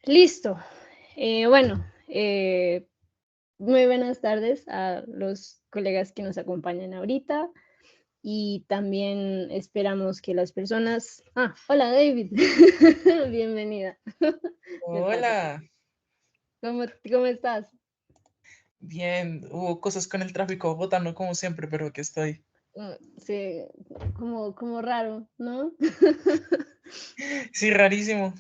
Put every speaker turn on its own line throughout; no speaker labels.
Listo. Bueno, muy buenas tardes a los colegas que nos acompañan ahorita y también esperamos que las personas... hola David, bienvenida. De paso,
Hola,
¿cómo estás?
bien, hubo cosas con el tráfico bogotano como siempre, pero aquí estoy.
Sí, como raro, ¿no?
Sí, rarísimo.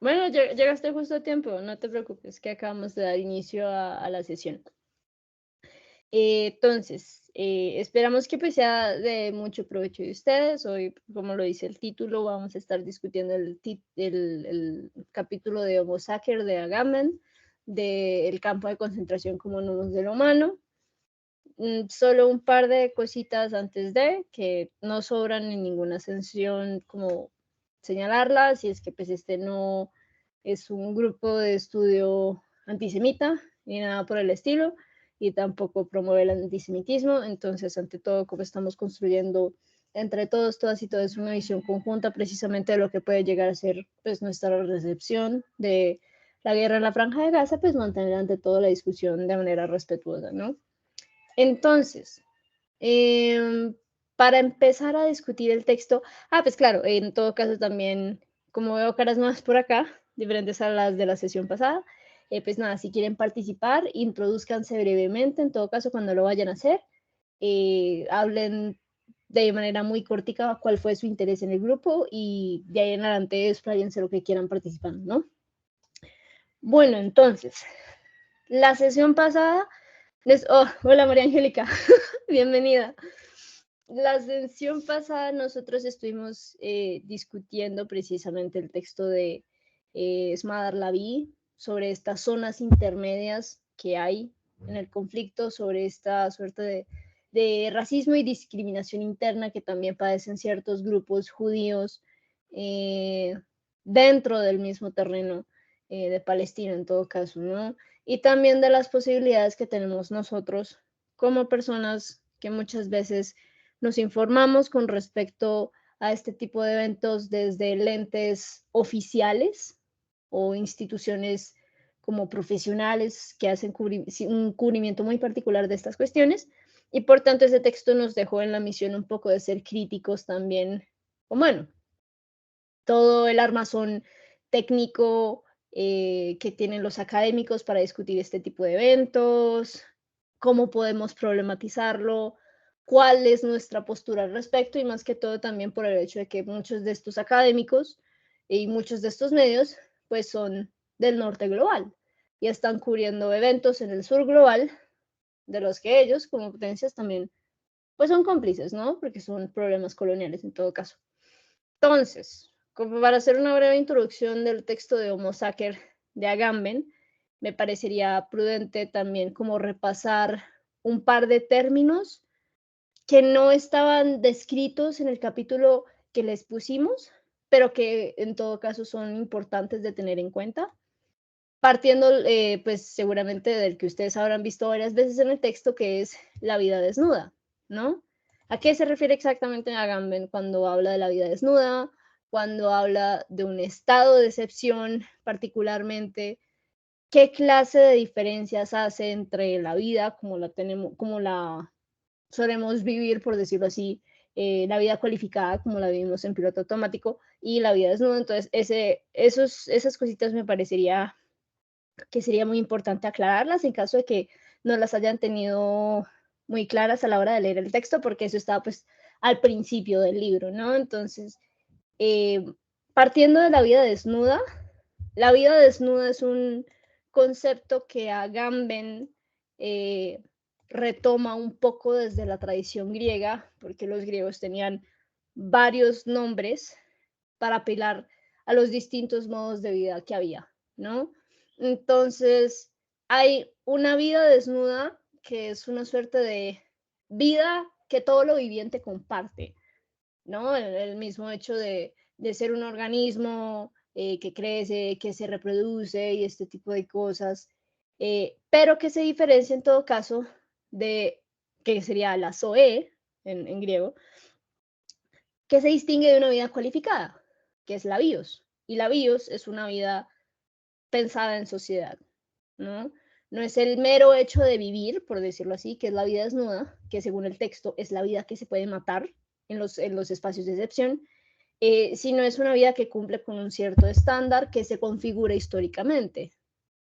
Bueno, llegaste justo a tiempo, no te preocupes, que acabamos de dar inicio a la sesión. Entonces, esperamos que pues sea de mucho provecho de ustedes. Hoy, como lo dice el título, vamos a estar discutiendo el capítulo de Homo Sacer de Agamben, del campo de concentración como nodos del humano. Solo un par de cositas antes de, que no sobran en ninguna sesión como señalarlas, y es que pues este no es un grupo de estudio antisemita ni nada por el estilo, y tampoco promueve el antisemitismo. Entonces, ante todo, como estamos construyendo entre todos, todas y todas una visión conjunta precisamente de lo que puede llegar a ser pues nuestra recepción de la guerra en la Franja de Gaza, pues mantener ante todo la discusión de manera respetuosa, ¿no? Entonces, em, para empezar a discutir el texto, pues claro, en todo caso también, como veo caras más por acá, diferentes a las de la sesión pasada, pues nada, si quieren participar, introduzcanse brevemente, en todo caso, cuando lo vayan a hacer, hablen de manera muy cortica cuál fue su interés en el grupo y de ahí en adelante expláyense lo que quieran participar, ¿no? Bueno, entonces, la sesión pasada hola María Angélica, bienvenida. La sesión pasada nosotros estuvimos discutiendo precisamente el texto de Smadar Lavi sobre estas zonas intermedias que hay en el conflicto, sobre esta suerte de racismo y discriminación interna que también padecen ciertos grupos judíos eh, dentro del mismo terreno de Palestina en todo caso, ¿no? Y también de las posibilidades que tenemos nosotros como personas que muchas veces nos informamos con respecto a este tipo de eventos desde lentes oficiales o instituciones como profesionales que hacen un cubrimiento muy particular de estas cuestiones. Y por tanto, ese texto nos dejó en la misión un poco de ser críticos también, o bueno, todo el armazón técnico que tienen los académicos para discutir este tipo de eventos, cómo podemos problematizarlo, cuál es nuestra postura al respecto, y más que todo también por el hecho de que muchos de estos académicos y muchos de estos medios pues son del norte global y están cubriendo eventos en el sur global de los que ellos como potencias también pues son cómplices, ¿no? Porque son problemas coloniales en todo caso. Entonces, como para hacer una breve introducción del texto de Homo Sacer de Agamben, me parecería prudente también como repasar un par de términos que no estaban descritos en el capítulo que les pusimos, pero que en todo caso son importantes de tener en cuenta, partiendo pues seguramente del que ustedes habrán visto varias veces en el texto, que es la vida desnuda, ¿no? ¿A qué se refiere exactamente Agamben cuando habla de la vida desnuda, cuando habla de un estado de excepción particularmente? ¿Qué clase de diferencias hace entre la vida como la tenemos, como la solemos vivir, por decirlo así, la vida cualificada como la vivimos en piloto automático y la vida desnuda? Entonces, esas cositas me parecería que sería muy importante aclararlas en caso de que no las hayan tenido muy claras a la hora de leer el texto, porque eso estaba pues al principio del libro, ¿no? Entonces, eh, partiendo de la vida desnuda es un concepto que Agamben eh, retoma un poco desde la tradición griega, porque los griegos tenían varios nombres para apelar a los distintos modos de vida que había, ¿no? Entonces, hay una vida desnuda que es una suerte de vida que todo lo viviente comparte, ¿no? El mismo hecho de ser un organismo que crece, que se reproduce y este tipo de cosas, pero que se diferencia en todo caso de, que sería la zoe en griego, que se distingue de una vida cualificada, que es la bios. Y la bios es una vida pensada en sociedad, ¿no? No es el mero hecho de vivir, por decirlo así, que es la vida desnuda, que según el texto es la vida que se puede matar en los espacios de excepción, sino es una vida que cumple con un cierto estándar que se configura históricamente,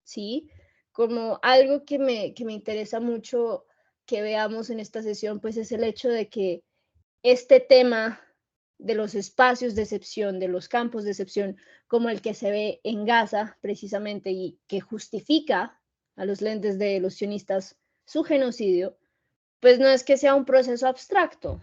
¿sí? Como algo que me interesa mucho que veamos en esta sesión, pues es el hecho de que este tema de los espacios de excepción, de los campos de excepción, como el que se ve en Gaza precisamente y que justifica a los lentes de los sionistas su genocidio, pues no es que sea un proceso abstracto,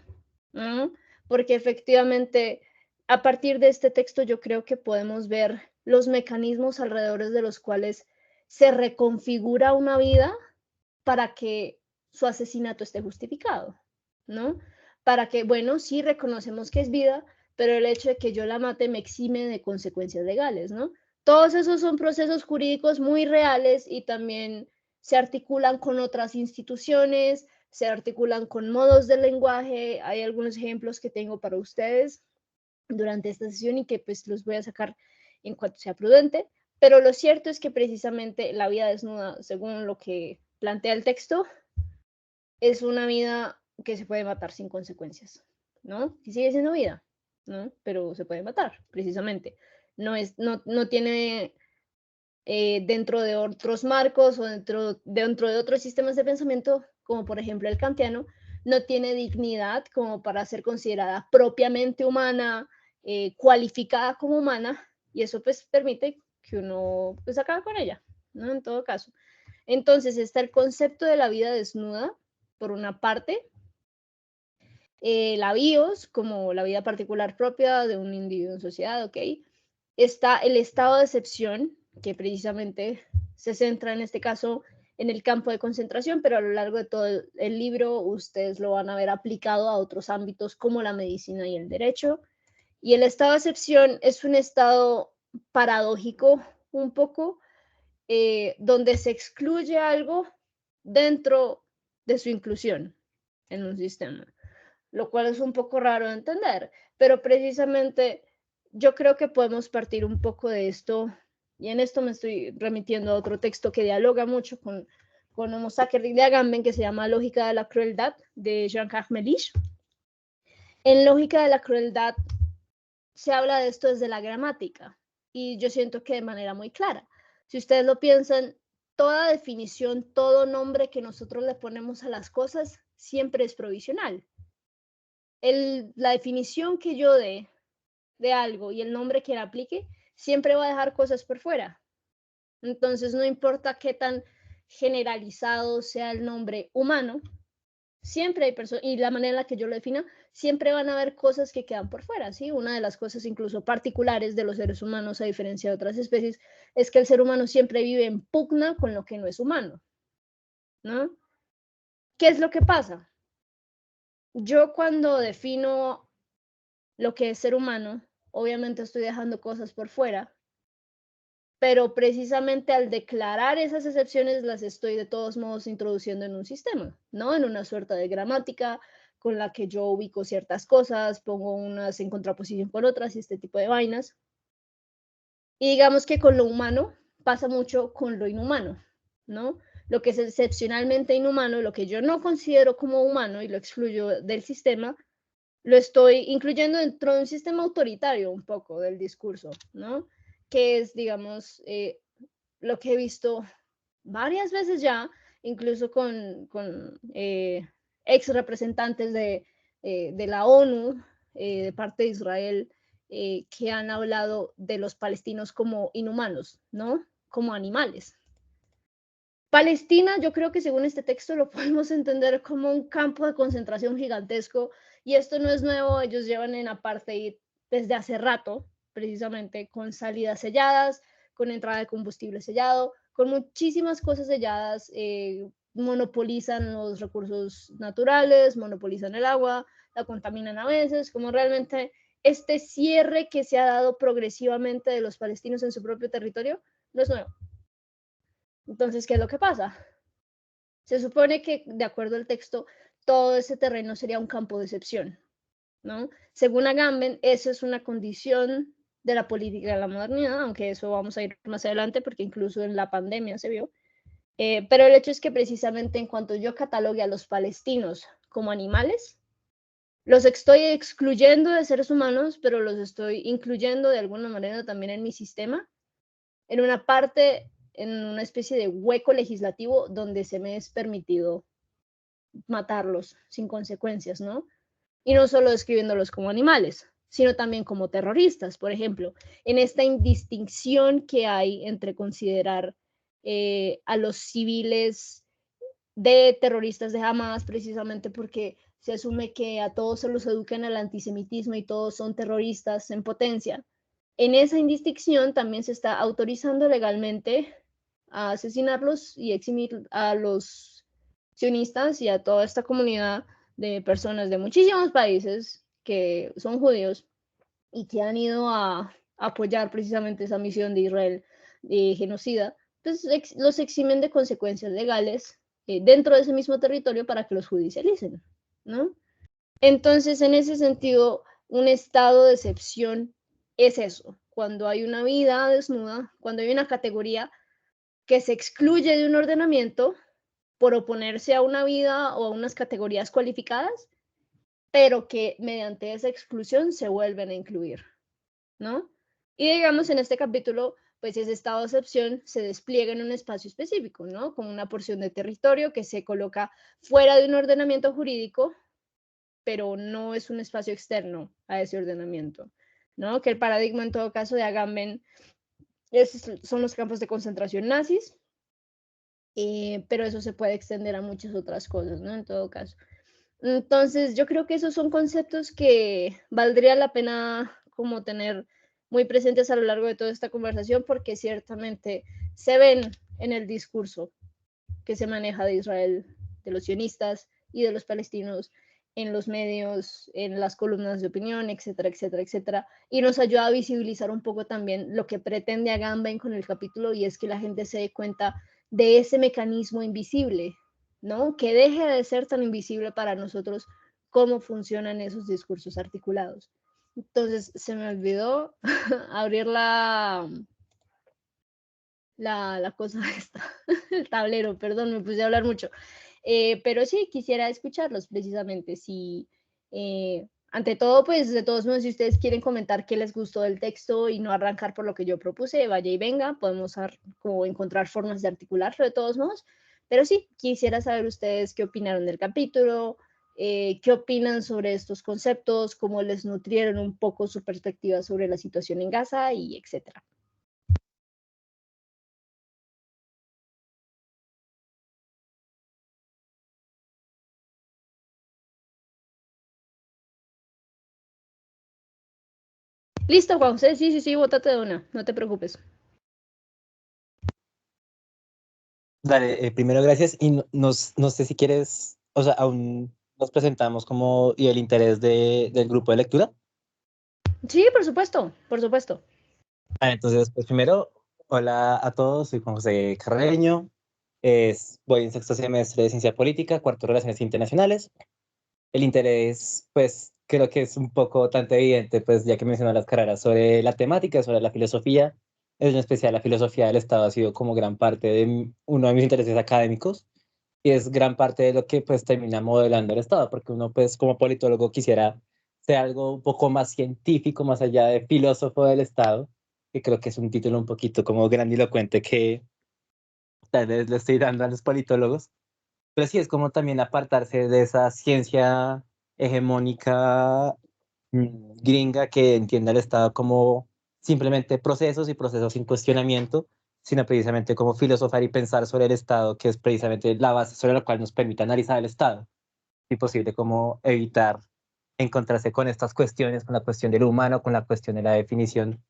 ¿no? Porque efectivamente a partir de este texto yo creo que podemos ver los mecanismos alrededor de los cuales se reconfigura una vida para que su asesinato esté justificado, ¿no? Para que, bueno, sí reconocemos que es vida, pero el hecho de que yo la mate me exime de consecuencias legales, ¿no? Todos esos son procesos jurídicos muy reales y también se articulan con otras instituciones, se articulan con modos de lenguaje. Hay algunos ejemplos que tengo para ustedes durante esta sesión y que pues los voy a sacar en cuanto sea prudente, pero lo cierto es que precisamente la vida desnuda, según lo que plantea el texto, es una vida que se puede matar sin consecuencias, ¿no? Y sigue siendo vida, ¿no? Pero se puede matar, precisamente. No tiene dentro de otros marcos o dentro de otros sistemas de pensamiento, como por ejemplo el kantiano, no tiene dignidad como para ser considerada propiamente humana, cualificada como humana, y eso pues permite que uno pues acabe con ella, ¿no? En todo caso. Entonces está el concepto de la vida desnuda, por una parte, la bios, como la vida particular propia de un individuo en sociedad, ¿ok? Está el estado de excepción, que precisamente se centra en este caso en el campo de concentración, pero a lo largo de todo el libro ustedes lo van a ver aplicado a otros ámbitos como la medicina y el derecho. Y el estado de excepción es un estado paradójico un poco, donde se excluye algo dentro de su inclusión en un sistema, lo cual es un poco raro de entender, pero precisamente yo creo que podemos partir un poco de esto, y en esto me estoy remitiendo a otro texto que dialoga mucho con Homo sacer de Agamben, que se llama Lógica de la crueldad, de Jean-Jacques Méliès. En Lógica de la crueldad se habla de esto desde la gramática, y yo siento que de manera muy clara. Si ustedes lo piensan, toda definición, todo nombre que nosotros le ponemos a las cosas siempre es provisional. La definición que yo dé de algo y el nombre que le aplique siempre va a dejar cosas por fuera. Entonces, no importa qué tan generalizado sea el nombre humano, siempre hay personas, y la manera en la que yo lo defina, siempre van a haber cosas que quedan por fuera, ¿sí? Una de las cosas incluso particulares de los seres humanos, a diferencia de otras especies, es que el ser humano siempre vive en pugna con lo que no es humano, ¿no? ¿Qué es lo que pasa? Yo cuando defino lo que es ser humano, obviamente estoy dejando cosas por fuera, pero precisamente al declarar esas excepciones las estoy de todos modos introduciendo en un sistema, ¿no? En una suerte de gramática con la que yo ubico ciertas cosas, pongo unas en contraposición con otras y este tipo de vainas. Y digamos que con lo humano pasa mucho con lo inhumano, ¿no? Lo que es excepcionalmente inhumano, lo que yo no considero como humano y lo excluyo del sistema, lo estoy incluyendo dentro de un sistema autoritario un poco del discurso, ¿no? Que es, digamos, lo que he visto varias veces ya, incluso con ex representantes de la ONU, de parte de Israel, que han hablado de los palestinos como inhumanos, ¿no? Como animales. Palestina, yo creo que según este texto lo podemos entender como un campo de concentración gigantesco, y esto no es nuevo, ellos llevan en apartheid desde hace rato, precisamente con salidas selladas, con entrada de combustible sellado, con muchísimas cosas selladas, monopolizan los recursos naturales, monopolizan el agua, la contaminan a veces, como realmente este cierre que se ha dado progresivamente de los palestinos en su propio territorio no es nuevo. Entonces, ¿qué es lo que pasa? Se supone que, de acuerdo al texto, todo ese terreno sería un campo de excepción, ¿no? Según Agamben, eso es una condición de la política de la modernidad, aunque eso vamos a ir más adelante porque incluso en la pandemia se vio. Pero el hecho es que precisamente en cuanto yo catalogue a los palestinos como animales, los estoy excluyendo de seres humanos, pero los estoy incluyendo de alguna manera también en mi sistema, en una parte, en una especie de hueco legislativo donde se me es permitido matarlos sin consecuencias, ¿no? Y no solo describiéndolos como animales, sino también como terroristas, por ejemplo, en esta indistinción que hay entre considerar a los civiles de terroristas de Hamas, precisamente porque se asume que a todos se los educa en el antisemitismo y todos son terroristas en potencia. En esa indistinción también se está autorizando legalmente a asesinarlos y eximir a los sionistas y a toda esta comunidad de personas de muchísimos países que son judíos y que han ido a apoyar precisamente esa misión de Israel de genocida, pues los eximen de consecuencias legales dentro de ese mismo territorio para que los judicialicen, ¿no? Entonces, en ese sentido, un estado de excepción es eso, cuando hay una vida desnuda, cuando hay una categoría que se excluye de un ordenamiento por oponerse a una vida o a unas categorías cualificadas, pero que mediante esa exclusión se vuelven a incluir, ¿no? Y digamos, en este capítulo, pues ese estado de excepción se despliega en un espacio específico, ¿no? Como una porción de territorio que se coloca fuera de un ordenamiento jurídico, pero no es un espacio externo a ese ordenamiento, ¿no? Que el paradigma en todo caso de Agamben son los campos de concentración nazis, pero eso se puede extender a muchas otras cosas, ¿no? En todo caso. Entonces, yo creo que esos son conceptos que valdría la pena como tener muy presentes a lo largo de toda esta conversación porque ciertamente se ven en el discurso que se maneja de Israel, de los sionistas y de los palestinos en los medios, en las columnas de opinión, etcétera, etcétera, etcétera. Y nos ayuda a visibilizar un poco también lo que pretende Agamben con el capítulo y es que la gente se dé cuenta de ese mecanismo invisible, ¿no? Que deje de ser tan invisible para nosotros cómo funcionan esos discursos articulados. Entonces, se me olvidó abrir la cosa esta, el tablero, perdón, me puse a hablar mucho. Pero sí, quisiera escucharlos precisamente. Si, ante todo, pues de todos modos, si ustedes quieren comentar qué les gustó del texto y no arrancar por lo que yo propuse, vaya y venga, podemos como encontrar formas de articularlo de todos modos. Pero sí, quisiera saber ustedes qué opinaron del capítulo, qué opinan sobre estos conceptos, cómo les nutrieron un poco su perspectiva sobre la situación en Gaza y etcétera. Listo, Juan José, sí, sí, sí, bótate de una, no te preocupes.
Dale, primero gracias y no sé si quieres, o sea, aún nos presentamos como y el interés del grupo de lectura.
Sí, por supuesto, por supuesto.
Entonces, pues primero, hola a todos, soy Juan José Carreño, voy en sexto semestre de Ciencia Política, cuarto Relaciones Internacionales. El interés, pues creo que es un poco bastante evidente, pues ya que mencionó las carreras sobre la temática, sobre la filosofía, en especial la filosofía del Estado ha sido como gran parte de uno de mis intereses académicos y es gran parte de lo que pues termina modelando el Estado, porque uno pues como politólogo quisiera ser algo un poco más científico, más allá de filósofo del Estado, que creo que es un título un poquito como grandilocuente que tal vez le estoy dando a los politólogos, pero sí es como también apartarse de esa ciencia hegemónica gringa que entiende al Estado como simplemente procesos y procesos sin cuestionamiento, sino precisamente como filosofar y pensar sobre el Estado, que es precisamente la base sobre la cual nos permite analizar el Estado. Si posible, como evitar encontrarse con estas cuestiones, con la cuestión del humano, con la cuestión de la definición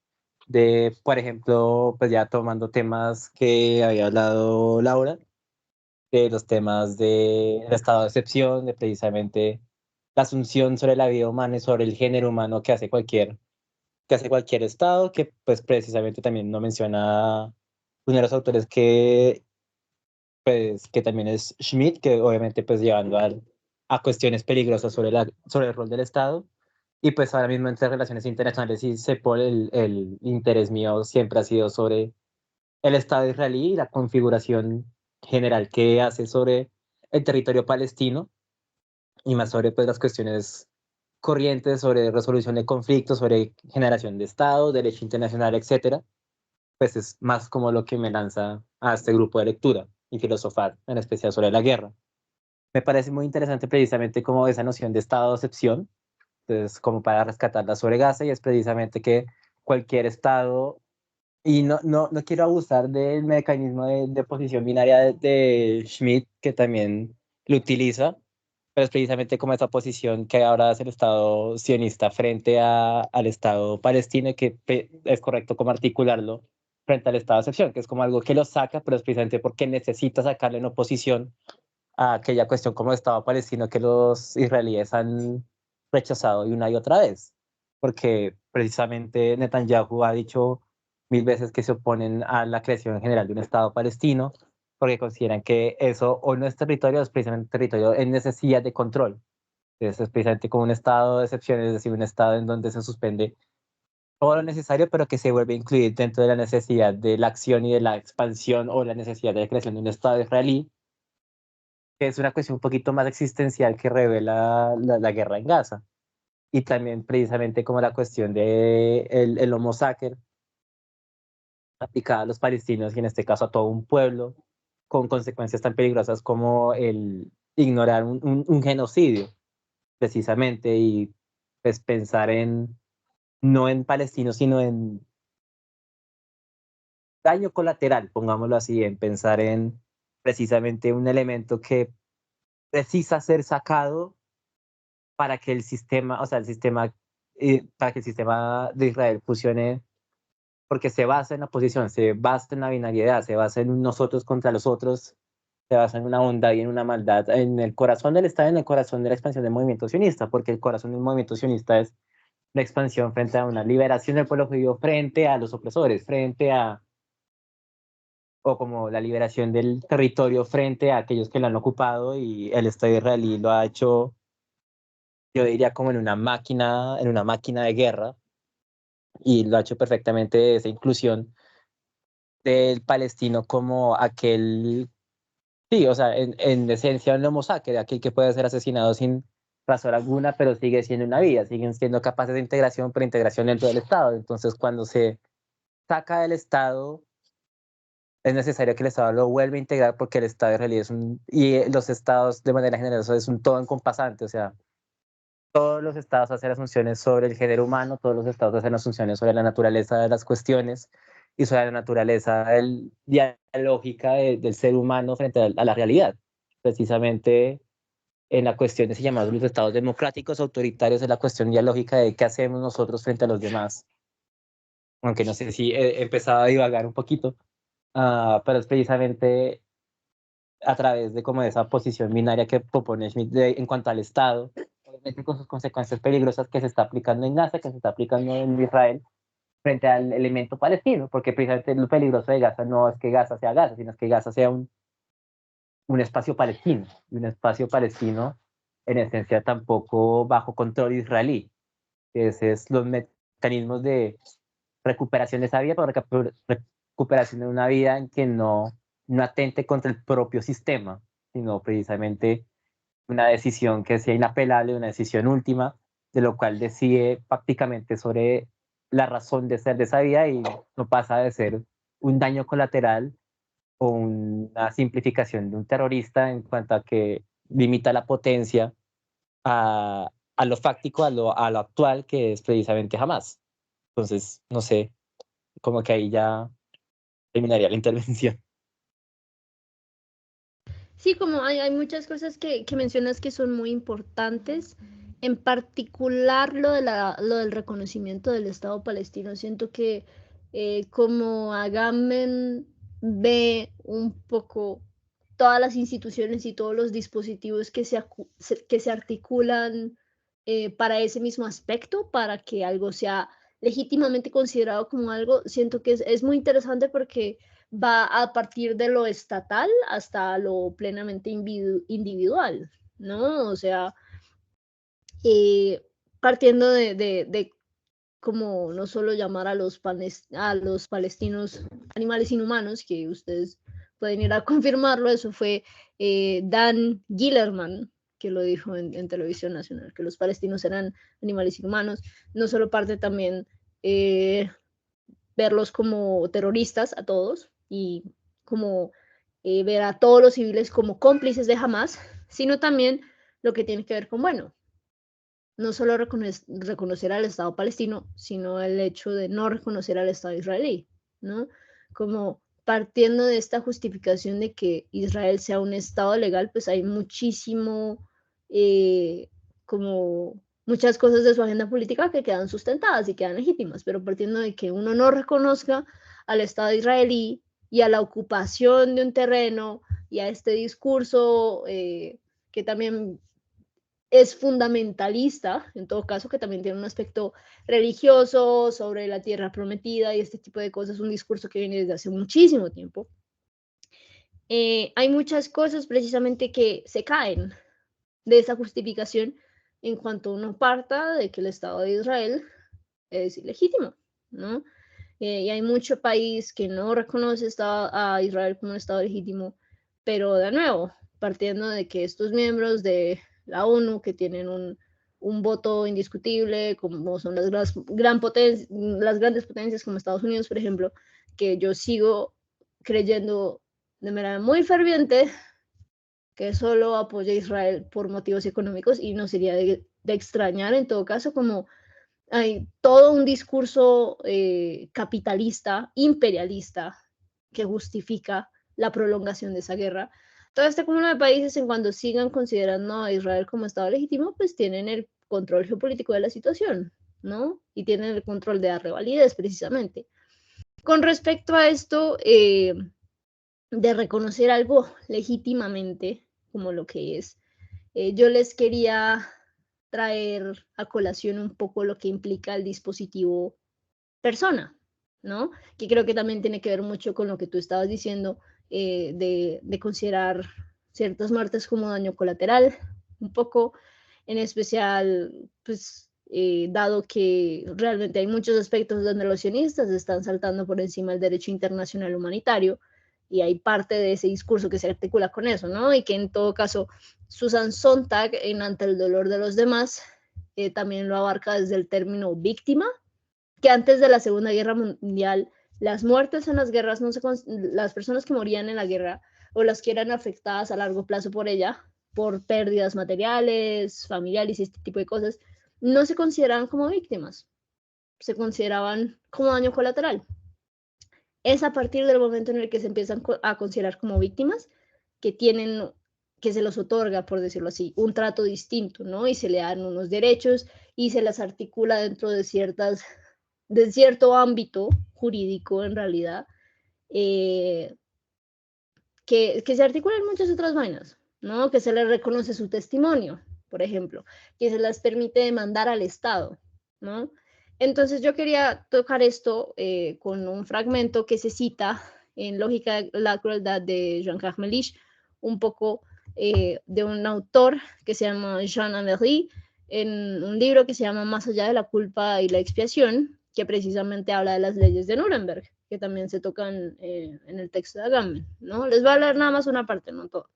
de, por ejemplo, pues ya tomando temas que había hablado Laura, de los temas del estado de excepción, de precisamente la asunción sobre la vida humana y sobre el género humano que hace cualquier estado, que pues precisamente también no menciona uno de los autores que también es Schmidt, que obviamente pues llevando a cuestiones peligrosas sobre el rol del Estado. Y pues ahora mismo entre relaciones internacionales y CEPOL, el interés mío siempre ha sido sobre el Estado israelí y la configuración general que hace sobre el territorio palestino y más sobre pues, las cuestiones corrientes sobre resolución de conflictos, sobre generación de Estado, derecho internacional, etcétera. Pues es más como lo que me lanza a este grupo de lectura y filosofar, en especial sobre la guerra. Me parece muy interesante precisamente como esa noción de estado de excepción, entonces como para rescatarla sobre Gaza, y es precisamente que cualquier estado, y no quiero abusar del mecanismo de posición binaria de Schmitt, que también lo utiliza, pero es precisamente como esa posición que ahora hace el Estado sionista frente al Estado palestino, y que es correcto como articularlo frente al Estado de excepción, que es como algo que lo saca, pero es precisamente porque necesita sacarle en oposición a aquella cuestión como Estado palestino que los israelíes han rechazado y una y otra vez, porque precisamente Netanyahu ha dicho mil veces que se oponen a la creación general de un Estado palestino, porque consideran que eso o no es territorio, es precisamente territorio en necesidad de control. Entonces es precisamente como un estado de excepción, es decir, un estado en donde se suspende todo lo necesario, pero que se vuelve a incluir dentro de la necesidad de la acción y de la expansión o la necesidad de la creación de un Estado israelí, que es una cuestión un poquito más existencial que revela la guerra en Gaza. Y también precisamente como la cuestión de el Homo Sacer aplicada a los palestinos y en este caso a todo un pueblo, con consecuencias tan peligrosas como el ignorar un genocidio, precisamente, y pues pensar en, no en palestinos, sino en daño colateral, pongámoslo así, en pensar en precisamente un elemento que precisa ser sacado para que el sistema, o sea, el sistema, para que el sistema de Israel funcione, porque se basa en la posición, se basa en la binariedad, se basa en un nosotros contra los otros, se basa en una bondad y en una maldad, en el corazón del Estado, en el corazón de la expansión del movimiento sionista, porque el corazón del movimiento sionista es la expansión frente a una liberación del pueblo judío frente a los opresores, frente a, o como la liberación del territorio frente a aquellos que lo han ocupado, y el Estado israelí lo ha hecho, yo diría, como en una máquina de guerra, y lo ha hecho perfectamente esa inclusión del palestino como aquel, sí, o sea, en esencia un homo sacer, aquel que puede ser asesinado sin razón alguna, pero sigue siendo una vida, siguen siendo capaces de integración, pero integración dentro del Estado. Entonces, cuando se saca del Estado, es necesario que el Estado lo vuelva a integrar, porque el Estado en realidad es y los Estados de manera general eso es un todo encompasante, o sea, todos los estados hacen asunciones sobre el género humano, todos los estados hacen asunciones sobre la naturaleza de las cuestiones y sobre la naturaleza dialógica del ser humano frente a la realidad. Precisamente en la cuestión de se llamados los estados democráticos autoritarios, es la cuestión dialógica de qué hacemos nosotros frente a los demás. Aunque no sé si he empezado a divagar un poquito, pero es precisamente a través de como esa posición binaria que propone Schmitt en cuanto al Estado, obviamente con sus consecuencias peligrosas, que se está aplicando en Gaza, que se está aplicando en Israel frente al elemento palestino, porque precisamente lo peligroso de Gaza no es que Gaza sea Gaza, sino es que Gaza sea un espacio palestino, y un espacio palestino en esencia tampoco bajo control israelí, que ese es los mecanismos de recuperación de esa vida, pero recuperación de una vida en que no atente contra el propio sistema, sino precisamente una decisión que sea inapelable, una decisión última, de lo cual decide prácticamente sobre la razón de ser de esa vida, y no pasa de ser un daño colateral o una simplificación de un terrorista en cuanto a que limita la potencia a lo fáctico, a lo actual, que es precisamente jamás. Entonces, no sé, como que ahí ya terminaría la intervención.
Sí, como hay muchas cosas que mencionas que son muy importantes, en particular lo del reconocimiento del Estado palestino. Siento que como Agamben ve un poco todas las instituciones y todos los dispositivos que se articulan para ese mismo aspecto, para que algo sea legítimamente considerado como algo, siento que es muy interesante porque va a partir de lo estatal hasta lo plenamente individual, ¿no? O sea, eh, partiendo de como no solo llamar a los palestinos animales inhumanos, que ustedes pueden ir a confirmarlo, eso fue Dan Gillerman, que lo dijo en Televisión Nacional, que los palestinos eran animales inhumanos, no solo parte también verlos como terroristas a todos y como ver a todos los civiles como cómplices de Hamas, sino también lo que tiene que ver con, bueno, no solo reconocer al Estado palestino, sino el hecho de no reconocer al Estado israelí, ¿no? Como partiendo de esta justificación de que Israel sea un Estado legal, pues hay muchísimo, como muchas cosas de su agenda política que quedan sustentadas y quedan legítimas, pero partiendo de que uno no reconozca al Estado israelí y a la ocupación de un terreno y a este discurso que también es fundamentalista, en todo caso, que también tiene un aspecto religioso sobre la tierra prometida y este tipo de cosas, un discurso que viene desde hace muchísimo tiempo. Hay muchas cosas precisamente que se caen de esa justificación en cuanto uno parta de que el Estado de Israel es ilegítimo, ¿no? Y hay mucho país que no reconoce a Israel como un Estado legítimo, pero de nuevo, partiendo de que estos miembros de la ONU, que tienen un voto indiscutible, como son las grandes potencias como Estados Unidos, por ejemplo, que yo sigo creyendo de manera muy ferviente que solo apoya a Israel por motivos económicos, y no sería de extrañar en todo caso como hay todo un discurso capitalista, imperialista, que justifica la prolongación de esa guerra. Todo este cúmulo de países, en cuando sigan considerando a Israel como Estado legítimo, pues tienen el control geopolítico de la situación, ¿no? Y tienen el control de darle validez, precisamente. Con respecto a esto, de reconocer algo legítimamente como lo que es, yo les quería traer a colación un poco lo que implica el dispositivo persona, ¿no? Que creo que también tiene que ver mucho con lo que tú estabas diciendo, de considerar ciertas muertes como daño colateral, un poco, en especial, pues, dado que realmente hay muchos aspectos donde los sionistas están saltando por encima del derecho internacional humanitario, y hay parte de ese discurso que se articula con eso, ¿no? Y que en todo caso Susan Sontag, en Ante el dolor de los demás, también lo abarca desde el término víctima, que antes de la Segunda Guerra Mundial, las muertes en las guerras, las personas que morían en la guerra o las que eran afectadas a largo plazo por ella, por pérdidas materiales, familiares y este tipo de cosas, no se consideraban como víctimas, se consideraban como daño colateral. Es a partir del momento en el que se empiezan a considerar como víctimas que se los otorga, por decirlo así, un trato distinto, ¿no? Y se le dan unos derechos y se las articula dentro de cierto ámbito jurídico, en realidad, que se articula en muchas otras vainas, ¿no? Que se les reconoce su testimonio, por ejemplo, que se les permite demandar al Estado, ¿no? Entonces yo quería tocar esto con un fragmento que se cita en Lógica de la Crueldad de Jean Carmelich, un poco de un autor que se llama Jean Amery, en un libro que se llama Más allá de la culpa y la expiación, que precisamente habla de las leyes de Nuremberg, que también se tocan en el texto de Agamben, ¿no? Les voy a leer nada más una parte, no todo.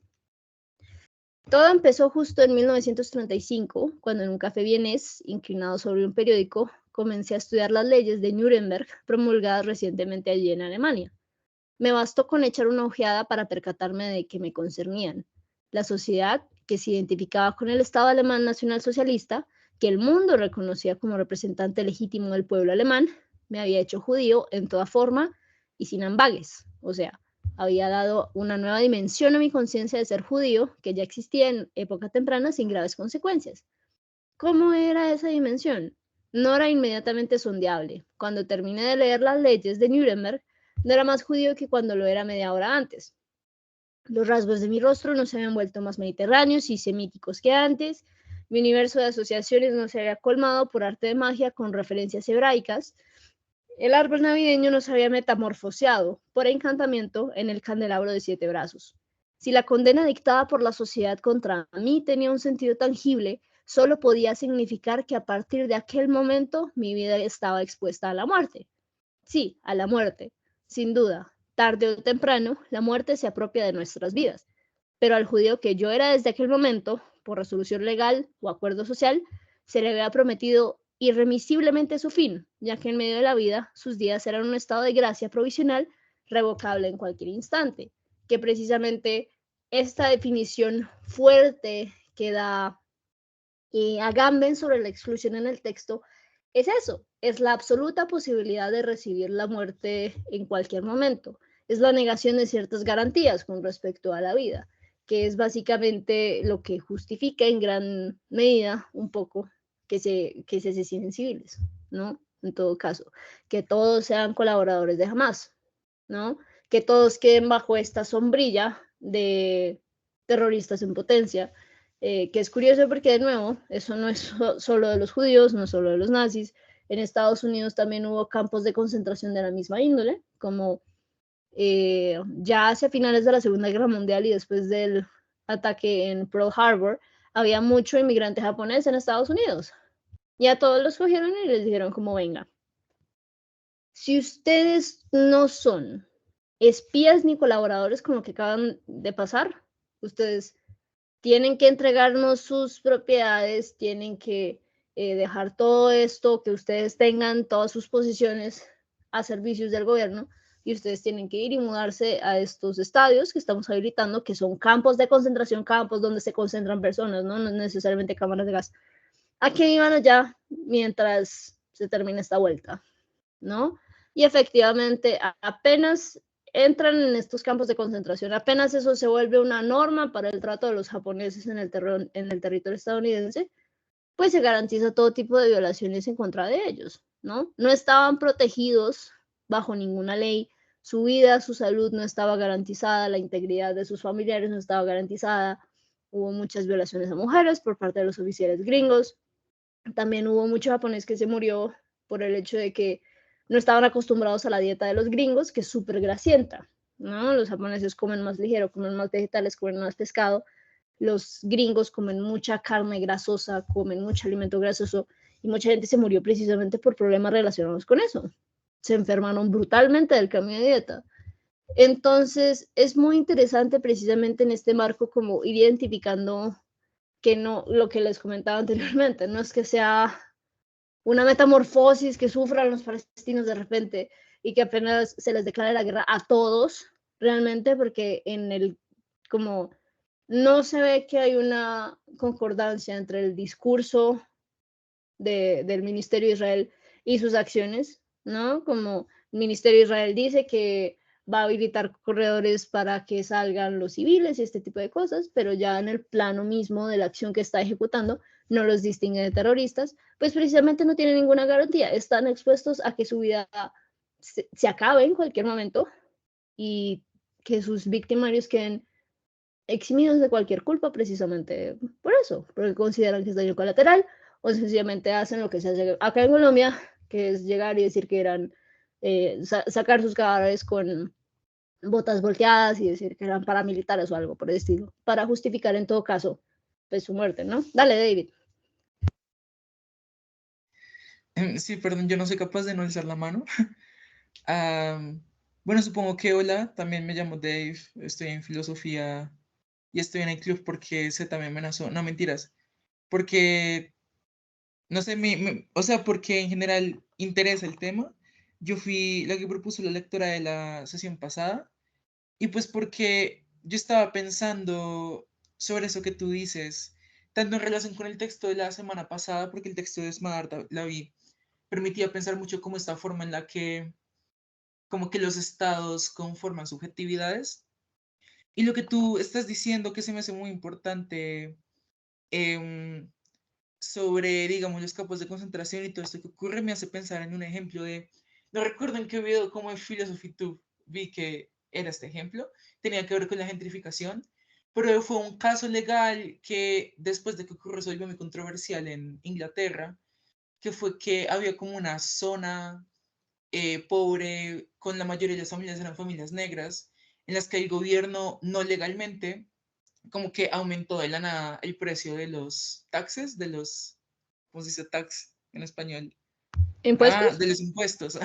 Todo empezó justo en 1935, cuando en un café vienés, inclinado sobre un periódico, comencé a estudiar las leyes de Nuremberg promulgadas recientemente allí en Alemania. Me bastó con echar una ojeada para percatarme de que me concernían. La sociedad, que se identificaba con el Estado alemán nacionalsocialista, que el mundo reconocía como representante legítimo del pueblo alemán, me había hecho judío en toda forma y sin ambages, o sea, había dado una nueva dimensión a mi conciencia de ser judío, que ya existía en época temprana sin graves consecuencias. ¿Cómo era esa dimensión? No era inmediatamente sondeable. Cuando terminé de leer las leyes de Nuremberg, no era más judío que cuando lo era media hora antes. Los rasgos de mi rostro no se habían vuelto más mediterráneos y semíticos que antes. Mi universo de asociaciones no se había colmado por arte de magia con referencias hebraicas. El árbol navideño nos había metamorfoseado por encantamiento en el candelabro de 7 brazos. Si la condena dictada por la sociedad contra mí tenía un sentido tangible, solo podía significar que a partir de aquel momento mi vida estaba expuesta a la muerte. Sí, a la muerte, sin duda. Tarde o temprano, la muerte se apropia de nuestras vidas. Pero al judío que yo era desde aquel momento, por resolución legal o acuerdo social, se le había prometido irremisiblemente su fin, ya que en medio de la vida sus días eran un estado de gracia provisional revocable en cualquier instante, que precisamente esta definición fuerte que da Agamben sobre la exclusión en el texto es eso, es la absoluta posibilidad de recibir la muerte en cualquier momento, es la negación de ciertas garantías con respecto a la vida, que es básicamente lo que justifica en gran medida un poco que se asesinen civiles, ¿no? En todo caso, que todos sean colaboradores de Hamas, ¿no? Que todos queden bajo esta sombrilla de terroristas en potencia, que es curioso porque, de nuevo, eso no es solo de los judíos, no solo de los nazis. En Estados Unidos también hubo campos de concentración de la misma índole, como ya hacia finales de la Segunda Guerra Mundial y después del ataque en Pearl Harbor, había mucho inmigrante japonés en Estados Unidos. Y a todos los cogieron y les dijeron como, venga, si ustedes no son espías ni colaboradores con lo que acaban de pasar, ustedes tienen que entregarnos sus propiedades, tienen que dejar todo esto, que ustedes tengan todas sus posiciones a servicios del gobierno y ustedes tienen que ir y mudarse a estos estadios que estamos habilitando, que son campos de concentración, campos donde se concentran personas, no necesariamente cámaras de gas. ¿A qué iban allá mientras se termina esta vuelta? ¿No? Y efectivamente, apenas entran en estos campos de concentración, apenas eso se vuelve una norma para el trato de los japoneses en el territorio estadounidense, pues se garantiza todo tipo de violaciones en contra de ellos, ¿no? No estaban protegidos bajo ninguna ley, su vida, su salud no estaba garantizada, la integridad de sus familiares no estaba garantizada, hubo muchas violaciones a mujeres por parte de los oficiales gringos, también hubo mucho japonés que se murió por el hecho de que no estaban acostumbrados a la dieta de los gringos, que es súper grasienta, ¿no? Los japoneses comen más ligero, comen más vegetales, comen más pescado. Los gringos comen mucha carne grasosa, comen mucho alimento grasoso y mucha gente se murió precisamente por problemas relacionados con eso. Se enfermaron brutalmente del cambio de dieta. Entonces, es muy interesante precisamente en este marco como ir identificando que no, lo que les comentaba anteriormente, no es que sea una metamorfosis que sufran los palestinos de repente y que apenas se les declare la guerra a todos, realmente, porque en el, como, no se ve que hay una concordancia entre el discurso del Ministerio de Israel y sus acciones, ¿no? Como el Ministerio de Israel dice que va a habilitar corredores para que salgan los civiles y este tipo de cosas, pero ya en el plano mismo de la acción que está ejecutando no los distingue de terroristas, pues precisamente no tienen ninguna garantía, están expuestos a que su vida se acabe en cualquier momento y que sus victimarios queden eximidos de cualquier culpa precisamente por eso, porque consideran que es daño colateral o sencillamente hacen lo que se hace acá en Colombia, que es llegar y decir que eran, sacar sus cadáveres con botas volteadas y decir que eran paramilitares o algo por el estilo, para justificar en todo caso pues su muerte, ¿no? Dale, David.
Sí, perdón, yo no soy capaz de no alzar la mano. Bueno, supongo que hola, también me llamo Dave, estoy en filosofía y estoy en el club porque Z me amenazó. No, mentiras, porque, no sé, o sea, porque en general interesa el tema. Yo fui la que propuso la lectora de la sesión pasada y pues porque yo estaba pensando sobre eso que tú dices, tanto en relación con el texto de la semana pasada, porque el texto de Smart la vi, permitía pensar mucho como esta forma en la que como que los estados conforman subjetividades. Y lo que tú estás diciendo que se me hace muy importante em, sobre, digamos, los campos de concentración y todo esto que ocurre, me hace pensar en un ejemplo de, no recuerdo en qué video como en Philosophy Tube vi que era este ejemplo, tenía que ver con la gentrificación, pero fue un caso legal que después de que ocurrió se volvió muy controversial en Inglaterra, que fue que había como una zona pobre, con la mayoría de las familias eran familias negras, en las que el gobierno no legalmente como que aumentó de la nada el precio de los taxes, ¿cómo se dice tax en español?
¿Impuestos?
De los impuestos.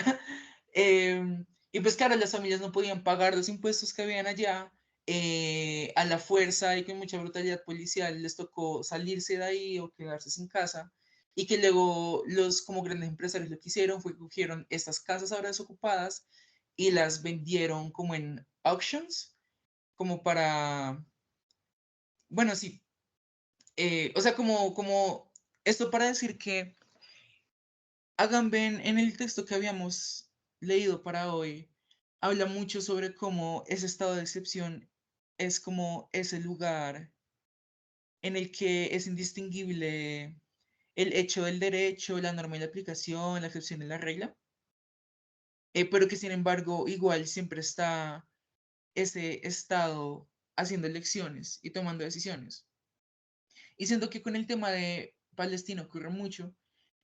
Y pues claro, las familias no podían pagar los impuestos que habían allá. A la fuerza y con mucha brutalidad policial les tocó salirse de ahí o quedarse sin casa. Y que luego los como grandes empresarios lo que hicieron fue que cogieron estas casas ahora desocupadas y las vendieron como en auctions, como para, bueno, sí, o sea, como esto para decir que Agamben en el texto que habíamos leído para hoy habla mucho sobre cómo ese estado de excepción es como ese lugar en el que es indistinguible el hecho del derecho, la norma y la aplicación, la excepción y la regla, pero que sin embargo igual siempre está ese estado haciendo elecciones y tomando decisiones. Y siento que con el tema de Palestina ocurre mucho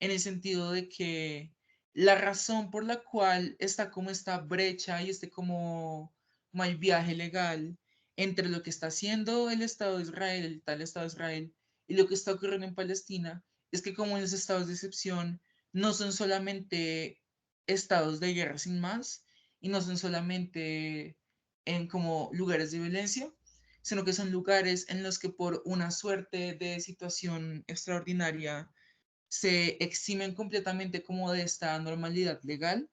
en el sentido de que la razón por la cual está como esta brecha y este como mal viaje legal entre lo que está haciendo el Estado de Israel, el tal Estado de Israel, y lo que está ocurriendo en Palestina, es que como en los estados de excepción no son solamente estados de guerra sin más, y no son solamente en como lugares de violencia, sino que son lugares en los que por una suerte de situación extraordinaria se eximen completamente como de esta normalidad legal.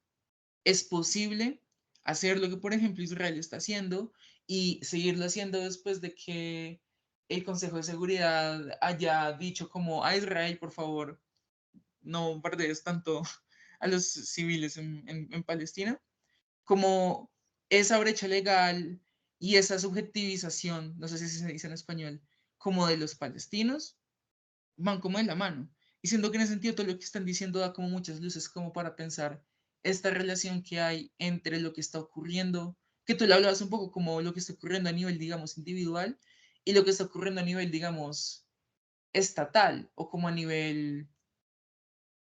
Es posible hacer lo que, por ejemplo, Israel está haciendo y seguirlo haciendo después de que el Consejo de Seguridad haya dicho como a Israel, por favor, no bombardees tanto a los civiles en Palestina, como esa brecha legal y esa subjetivización, no sé si se dice en español, como de los palestinos, van como de la mano. Y siento que en ese sentido todo lo que están diciendo da como muchas luces como para pensar esta relación que hay entre lo que está ocurriendo, que tú le hablabas un poco como lo que está ocurriendo a nivel, digamos, individual y lo que está ocurriendo a nivel, digamos, estatal o como a nivel,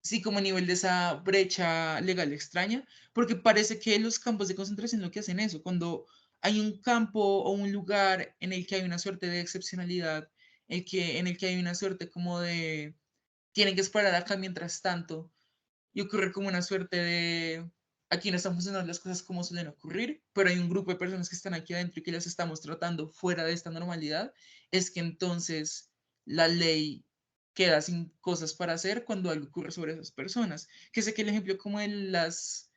sí, como a nivel de esa brecha legal extraña, porque parece que los campos de concentración lo que hacen eso, cuando hay un campo o un lugar en el que hay una suerte de excepcionalidad, en el que hay una suerte como de, tienen que esperar acá mientras tanto, y ocurre como una suerte de, aquí no están funcionando las cosas como suelen ocurrir, pero hay un grupo de personas que están aquí adentro y que las estamos tratando fuera de esta normalidad, es que entonces la ley queda sin cosas para hacer cuando algo ocurre sobre esas personas. Que sé que el ejemplo como en las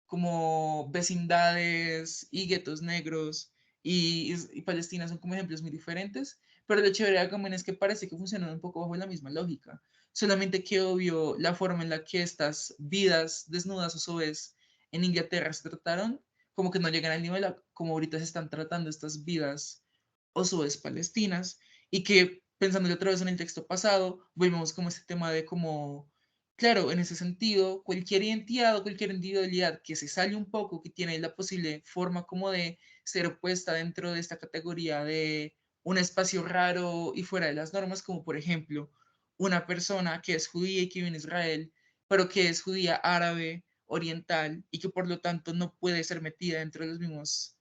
como vecindades y guetos negros y Palestina son como ejemplos muy diferentes, pero lo chévere de Agamben es que parece que funcionan un poco bajo la misma lógica, solamente que obvio la forma en la que estas vidas desnudas o soez en Inglaterra se trataron, como que no llegan al nivel como ahorita se están tratando estas vidas o soez palestinas, y que pensándole otra vez en el texto pasado, volvemos como este tema de como claro, en ese sentido, cualquier identidad o cualquier individualidad que se sale un poco, que tiene la posible forma como de ser puesta dentro de esta categoría de un espacio raro y fuera de las normas, como por ejemplo una persona que es judía y que vive en Israel, pero que es judía árabe, oriental y que por lo tanto no puede ser metida dentro de los mismos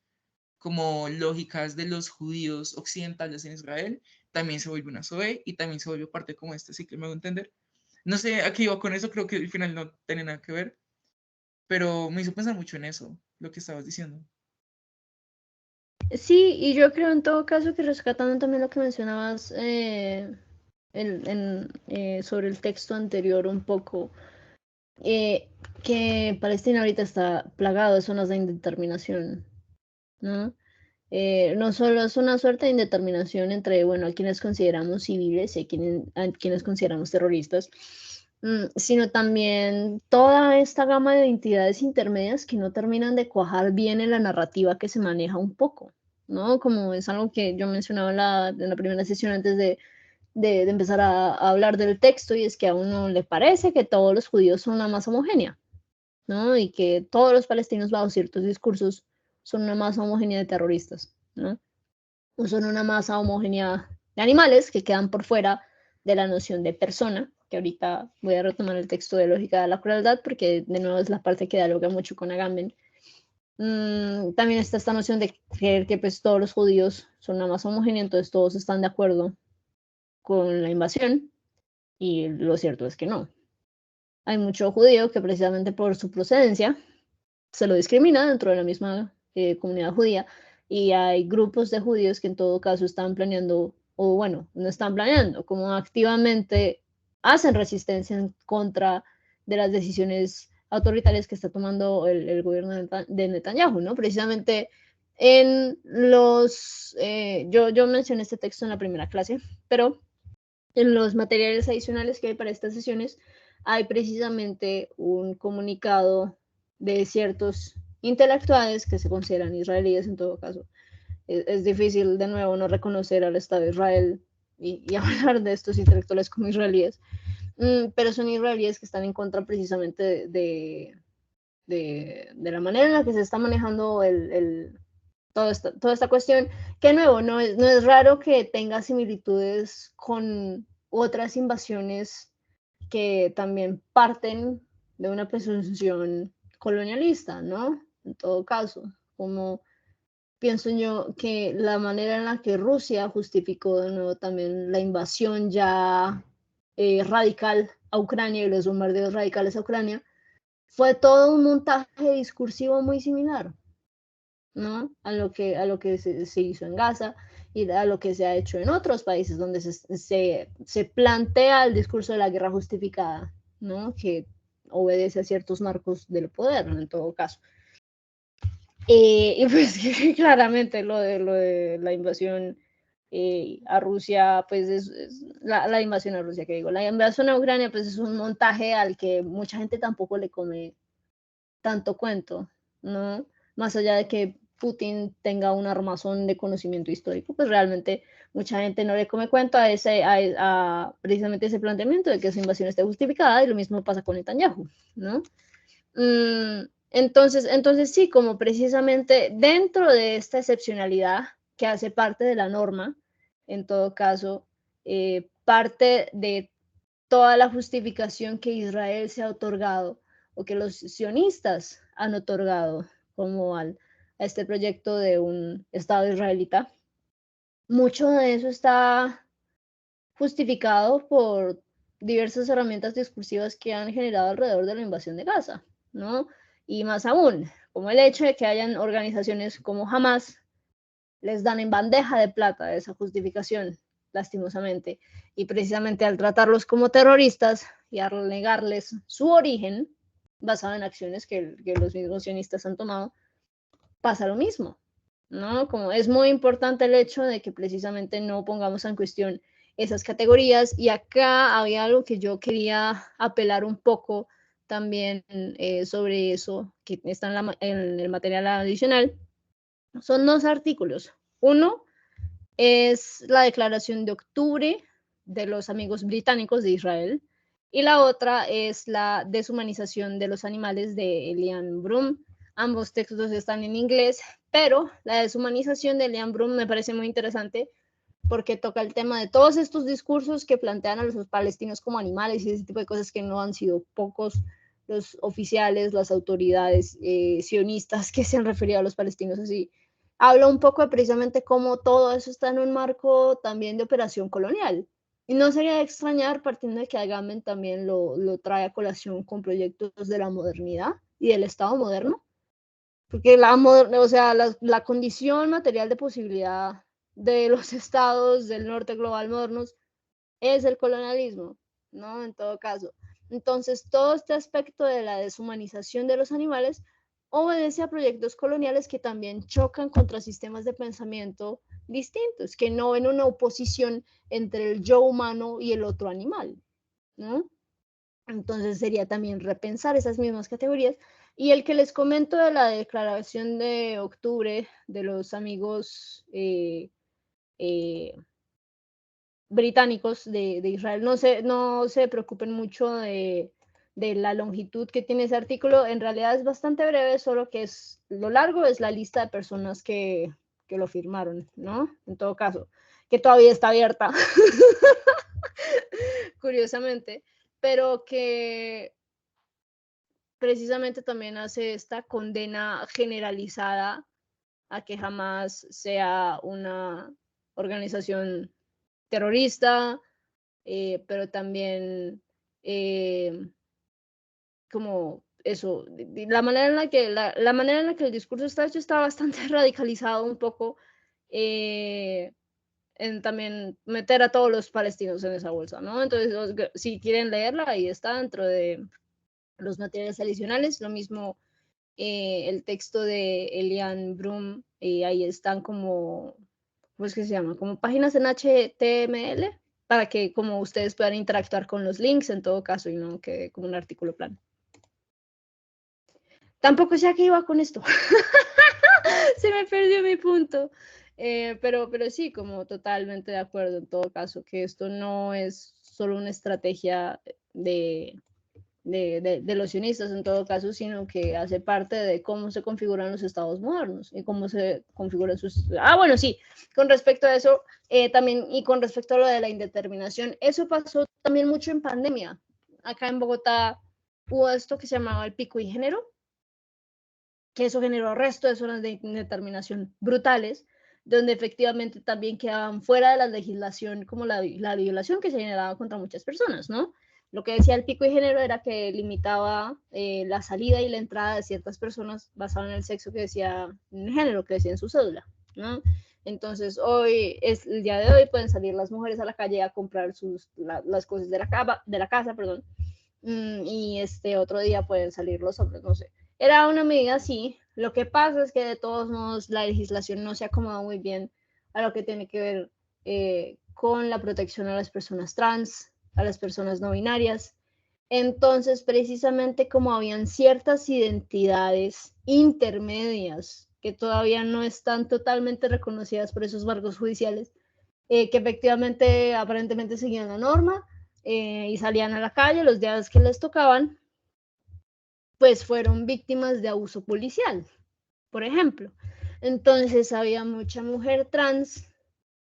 como lógicas de los judíos occidentales en Israel, también se vuelve una Zoe y también se vuelve parte como este ciclo, ¿me hago entender? No sé a qué iba con eso, creo que al final no tiene nada que ver, pero me hizo pensar mucho en eso, lo que estabas diciendo.
Sí, y yo creo en todo caso que rescatando también lo que mencionabas sobre el texto anterior un poco, que Palestina ahorita está plagado de zonas de indeterminación, ¿no? No solo es una suerte de indeterminación entre, bueno, a quienes consideramos civiles y a quienes consideramos terroristas, sino también toda esta gama de identidades intermedias que no terminan de cuajar bien en la narrativa que se maneja un poco, ¿no? Como es algo que yo mencionaba en la primera sesión antes de empezar a hablar del texto, y es que a uno le parece que todos los judíos son una masa homogénea, ¿no? Y que todos los palestinos bajo ciertos discursos son una masa homogénea de terroristas, ¿no? O son una masa homogénea de animales que quedan por fuera de la noción de persona, que ahorita voy a retomar el texto de lógica de la crueldad, porque de nuevo es la parte que dialoga mucho con Agamben, También está esta noción de creer que pues todos los judíos son una masa homogénea, entonces todos están de acuerdo con la invasión, y lo cierto es que no. Hay mucho judío que precisamente por su procedencia se lo discrimina dentro de la misma comunidad judía, y hay grupos de judíos que en todo caso están planeando, o bueno, no están planeando, como activamente hacen resistencia en contra de las decisiones autoritarias que está tomando el gobierno de Netanyahu, ¿no? Precisamente en los, yo mencioné este texto en la primera clase, pero en los materiales adicionales que hay para estas sesiones hay precisamente un comunicado de ciertos intelectuales que se consideran israelíes en todo caso. Es difícil de nuevo no reconocer al Estado de Israel y hablar de estos intelectuales como israelíes, pero son israelíes que están en contra precisamente de la manera en la que se está manejando toda esta cuestión, que de nuevo no es raro que tenga similitudes con otras invasiones que también parten de una presunción colonialista, ¿no? En todo caso, como pienso yo que la manera en la que Rusia justificó de nuevo también la invasión ya radical a Ucrania y los bombardeos radicales a Ucrania, fue todo un montaje discursivo muy similar, ¿no? A lo que se hizo en Gaza y a lo que se ha hecho en otros países donde se plantea el discurso de la guerra justificada, ¿no? Que obedece a ciertos marcos del poder, en todo caso. Y pues claramente lo de la invasión a Rusia, pues es la invasión a Rusia, que digo, la invasión a Ucrania, pues es un montaje al que mucha gente tampoco le come tanto cuento, ¿no? Más allá de que Putin tenga un armazón de conocimiento histórico, pues realmente mucha gente no le come cuento a precisamente ese planteamiento de que esa invasión esté justificada, y lo mismo pasa con Netanyahu, ¿no? Entonces sí, como precisamente dentro de esta excepcionalidad que hace parte de la norma, en todo caso, parte de toda la justificación que Israel se ha otorgado o que los sionistas han otorgado como a este proyecto de un Estado israelita, mucho de eso está justificado por diversas herramientas discursivas que han generado alrededor de la invasión de Gaza, ¿no? Y más aún, como el hecho de que hayan organizaciones como Hamas les dan en bandeja de plata esa justificación, lastimosamente, y precisamente al tratarlos como terroristas y al negarles su origen, basado en acciones que los mismos sionistas han tomado, pasa lo mismo, ¿no? Como es muy importante el hecho de que precisamente no pongamos en cuestión esas categorías, y acá había algo que yo quería apelar un poco también sobre eso, que está en el material adicional. Son dos artículos. Uno es la declaración de octubre de los amigos británicos de Israel, y la otra es la deshumanización de los animales de Elian Brum. Ambos textos están en inglés, pero la deshumanización de Elian Brum me parece muy interesante porque toca el tema de todos estos discursos que plantean a los palestinos como animales y ese tipo de cosas, que no han sido pocos los oficiales, las autoridades sionistas que se han referido a los palestinos así. Habla un poco de precisamente cómo todo eso está en un marco también de operación colonial. Y no sería de extrañar, partiendo de que Agamben también lo trae a colación con proyectos de la modernidad y del Estado moderno, porque o sea, la condición material de posibilidad de los estados del norte global modernos es el colonialismo, ¿no? En todo caso. Entonces, todo este aspecto de la deshumanización de los animales obedece a proyectos coloniales que también chocan contra sistemas de pensamiento distintos, que no ven una oposición entre el yo humano y el otro animal, ¿no? Entonces sería también repensar esas mismas categorías. Y el que les comento de la declaración de octubre de los amigos británicos de Israel, no se preocupen mucho de la longitud que tiene ese artículo. En realidad es bastante breve, solo que lo largo es la lista de personas que lo firmaron, ¿no? En todo caso, que todavía está abierta, curiosamente, pero que precisamente también hace esta condena generalizada a que jamás sea una organización terrorista, pero también como eso, la manera en la que la manera en la que el discurso está hecho está bastante radicalizado un poco, en también meter a todos los palestinos en esa bolsa, ¿no? Entonces, si quieren leerla, ahí está dentro de los materiales adicionales, lo mismo el texto de Elian Brum, ahí están como, ¿cómo es que se llama? Como páginas en HTML, para que como ustedes puedan interactuar con los links en todo caso y no que como un artículo plano. Tampoco sé a qué iba con esto. Se me perdió mi punto. Pero sí, como totalmente de acuerdo en todo caso, que esto no es solo una estrategia de los sionistas en todo caso, sino que hace parte de cómo se configuran los estados modernos y cómo se configuran sus... Ah, bueno, sí, con respecto a eso, también, y con respecto a lo de la indeterminación, eso pasó también mucho en pandemia. Acá en Bogotá hubo esto que se llamaba el pico y género, que eso generó resto de zonas de indeterminación brutales, donde efectivamente también quedaban fuera de la legislación como la violación que se generaba contra muchas personas, ¿no? Lo que decía el pico y género era que limitaba la salida y la entrada de ciertas personas basado en el sexo que decía, en el género que decía en su cédula, ¿no? Entonces hoy es el día de hoy, pueden salir las mujeres a la calle a comprar las cosas de la casa, perdón, y otro día pueden salir los hombres, no sé. Era una medida así. Lo que pasa es que de todos modos la legislación no se acomoda muy bien a lo que tiene que ver con la protección a las personas trans, a las personas no binarias. Entonces, precisamente como habían ciertas identidades intermedias que todavía no están totalmente reconocidas por esos marcos judiciales, que efectivamente aparentemente seguían la norma, y salían a la calle los días que les tocaban, pues fueron víctimas de abuso policial, por ejemplo. Entonces había mucha mujer trans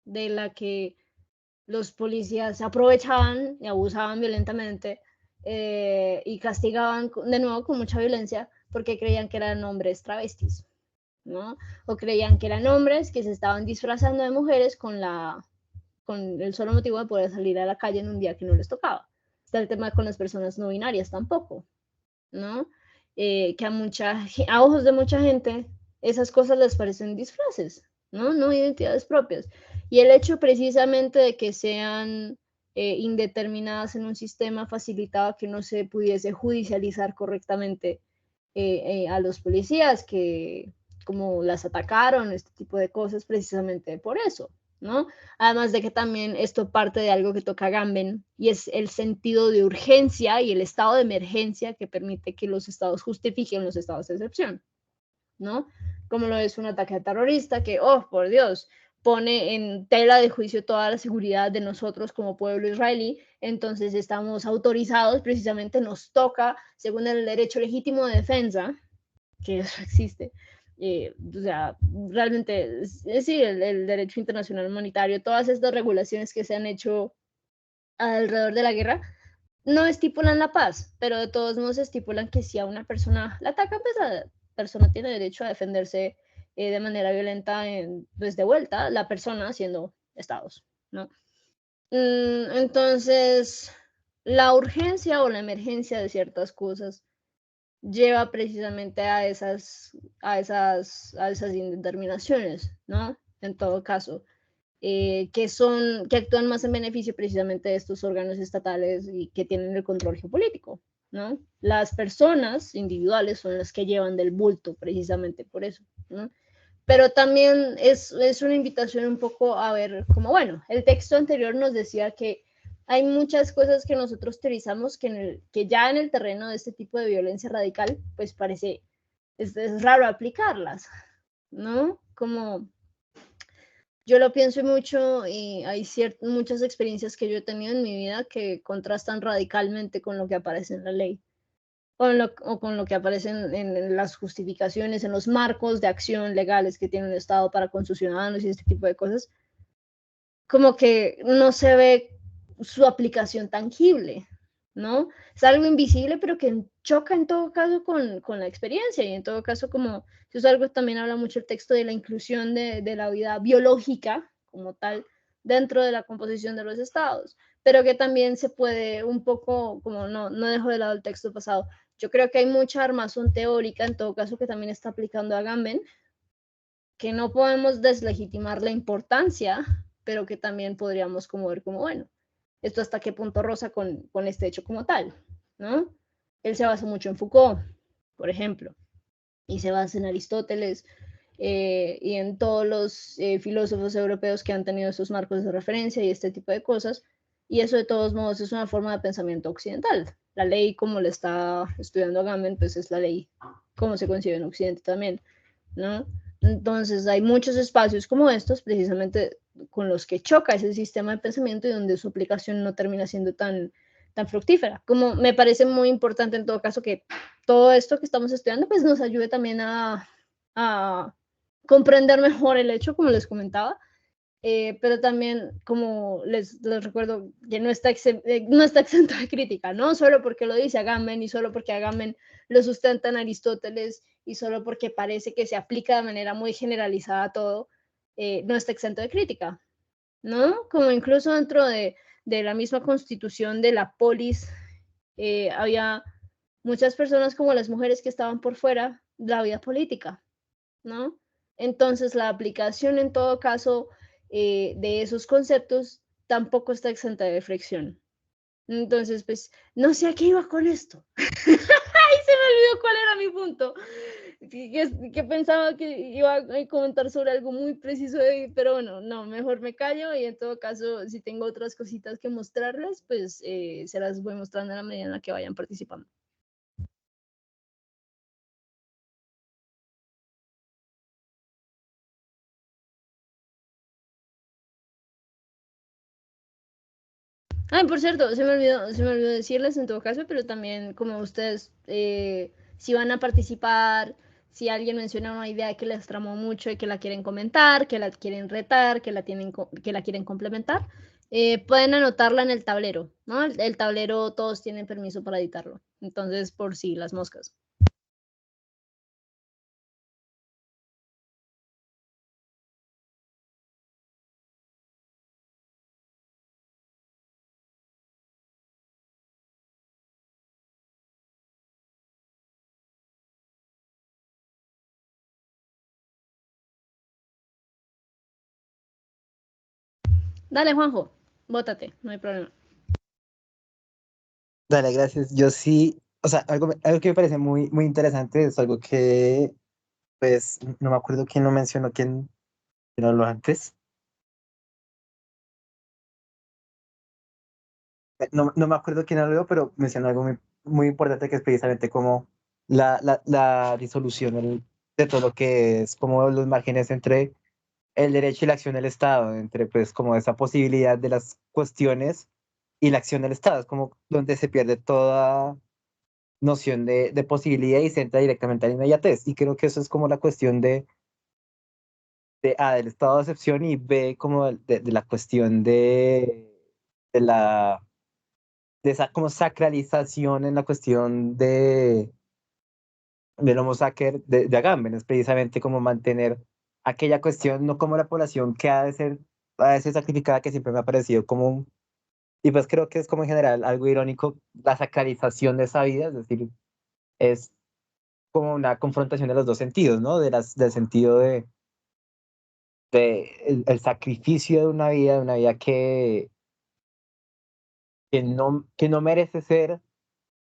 de la que los policías aprovechaban y abusaban violentamente, y castigaban de nuevo con mucha violencia porque creían que eran hombres travestis, ¿no? O creían que eran hombres que se estaban disfrazando de mujeres con el solo motivo de poder salir a la calle en un día que no les tocaba. Está el tema con las personas no binarias tampoco, ¿no? Que a ojos de mucha gente esas cosas les parecen disfraces, ¿no? No identidades propias. Y el hecho precisamente de que sean indeterminadas en un sistema facilitaba que no se pudiese judicializar correctamente a los policías que como las atacaron, este tipo de cosas, precisamente por eso, ¿no? Además de que también esto parte de algo que toca Agamben, y es el sentido de urgencia y el estado de emergencia que permite que los estados justifiquen los estados de excepción, ¿no? Como lo es un ataque terrorista que, oh, por Dios, pone en tela de juicio toda la seguridad de nosotros como pueblo israelí, entonces estamos autorizados, precisamente nos toca, según el derecho legítimo de defensa, que eso existe, o sea, realmente, sí, el derecho internacional humanitario, todas estas regulaciones que se han hecho alrededor de la guerra, no estipulan la paz, pero de todos modos estipulan que si a una persona la atacan, pues la persona tiene derecho a defenderse de manera violenta, pues de vuelta, la persona siendo estados, ¿no? Entonces, la urgencia o la emergencia de ciertas cosas lleva precisamente a esas indeterminaciones, ¿no? En todo caso, que actúan más en beneficio precisamente de estos órganos estatales y que tienen el control geopolítico, ¿no? Las personas individuales son las que llevan del bulto precisamente por eso, ¿no? Pero también es una invitación un poco a ver, como bueno, el texto anterior nos decía que hay muchas cosas que nosotros teorizamos que ya en el terreno de este tipo de violencia radical, pues parece, es raro aplicarlas, ¿no? Como yo lo pienso mucho y hay muchas experiencias que yo he tenido en mi vida que contrastan radicalmente con lo que aparece en la ley o con lo que aparece en las justificaciones, en los marcos de acción legales que tiene un Estado para con sus ciudadanos y este tipo de cosas, como que no se ve su aplicación tangible, ¿no? Es algo invisible, pero que choca en todo caso con la experiencia, y en todo caso, como eso es algo que también habla mucho el texto de la inclusión de la vida biológica como tal dentro de la composición de los estados, pero que también se puede un poco, como no dejo de lado el texto pasado, yo creo que hay mucha armazón teórica en todo caso que también está aplicando Agamben, que no podemos deslegitimar la importancia, pero que también podríamos como ver como, bueno, esto hasta qué punto roza con este hecho como tal, ¿no? Él se basa mucho en Foucault, por ejemplo, y se basa en Aristóteles y en todos los filósofos europeos que han tenido esos marcos de referencia y este tipo de cosas, y eso de todos modos es una forma de pensamiento occidental. La ley como le está estudiando Agamben, pues es la ley como se concibe en Occidente también, ¿no? Entonces hay muchos espacios como estos precisamente con los que choca ese sistema de pensamiento y donde su aplicación no termina siendo tan fructífera. Como me parece muy importante en todo caso que todo esto que estamos estudiando pues nos ayude también a comprender mejor el hecho, como les comentaba, pero también, como les recuerdo, que no está exento de crítica, no solo porque lo dice Agamben y solo porque Agamben lo sustenta en Aristóteles y solo porque parece que se aplica de manera muy generalizada a todo, no está exento de crítica, ¿no? Como incluso dentro de la misma constitución de la polis, había muchas personas como las mujeres que estaban por fuera de la vida política, ¿no? Entonces la aplicación en todo caso de esos conceptos tampoco está exenta de fricción. Entonces, pues, no sé a qué iba con esto. ¡Ay, se me olvidó cuál era mi punto! Que pensaba que iba a comentar sobre algo muy preciso, pero bueno, no, mejor me callo y en todo caso, si tengo otras cositas que mostrarles, pues se las voy mostrando a la medida en la que vayan participando. Ay, por cierto, se me olvidó decirles en todo caso, pero también como ustedes, si van a participar, si alguien menciona una idea que les tramó mucho y que la quieren comentar, que la quieren retar, que la quieren complementar, pueden anotarla en el tablero, ¿no? El tablero todos tienen permiso para editarlo. Entonces, por si las moscas. Dale, Juanjo, bótate, no hay problema.
Dale, gracias. Yo sí, o sea, algo que me parece muy interesante es algo que, pues, no me acuerdo quién lo mencionó, quién habló antes. No me acuerdo quién habló, pero mencionó algo muy importante que es precisamente como la disolución de todo lo que es como los márgenes entre el derecho y la acción del Estado, entre pues como esa posibilidad de las cuestiones y la acción del Estado, es como donde se pierde toda noción de posibilidad y se entra directamente a la inmediatez. Y creo que eso es como la cuestión de A, del estado de excepción y B, como de la cuestión de la de esa como sacralización en la cuestión del Homo sacer de Agamben, es precisamente como mantener aquella cuestión, no como la población que ha de ser sacrificada, que siempre me ha parecido como y pues creo que es como en general algo irónico la sacralización de esa vida, es decir, es como una confrontación de los dos sentidos, ¿no? Del sentido de el sacrificio de una vida que no merece ser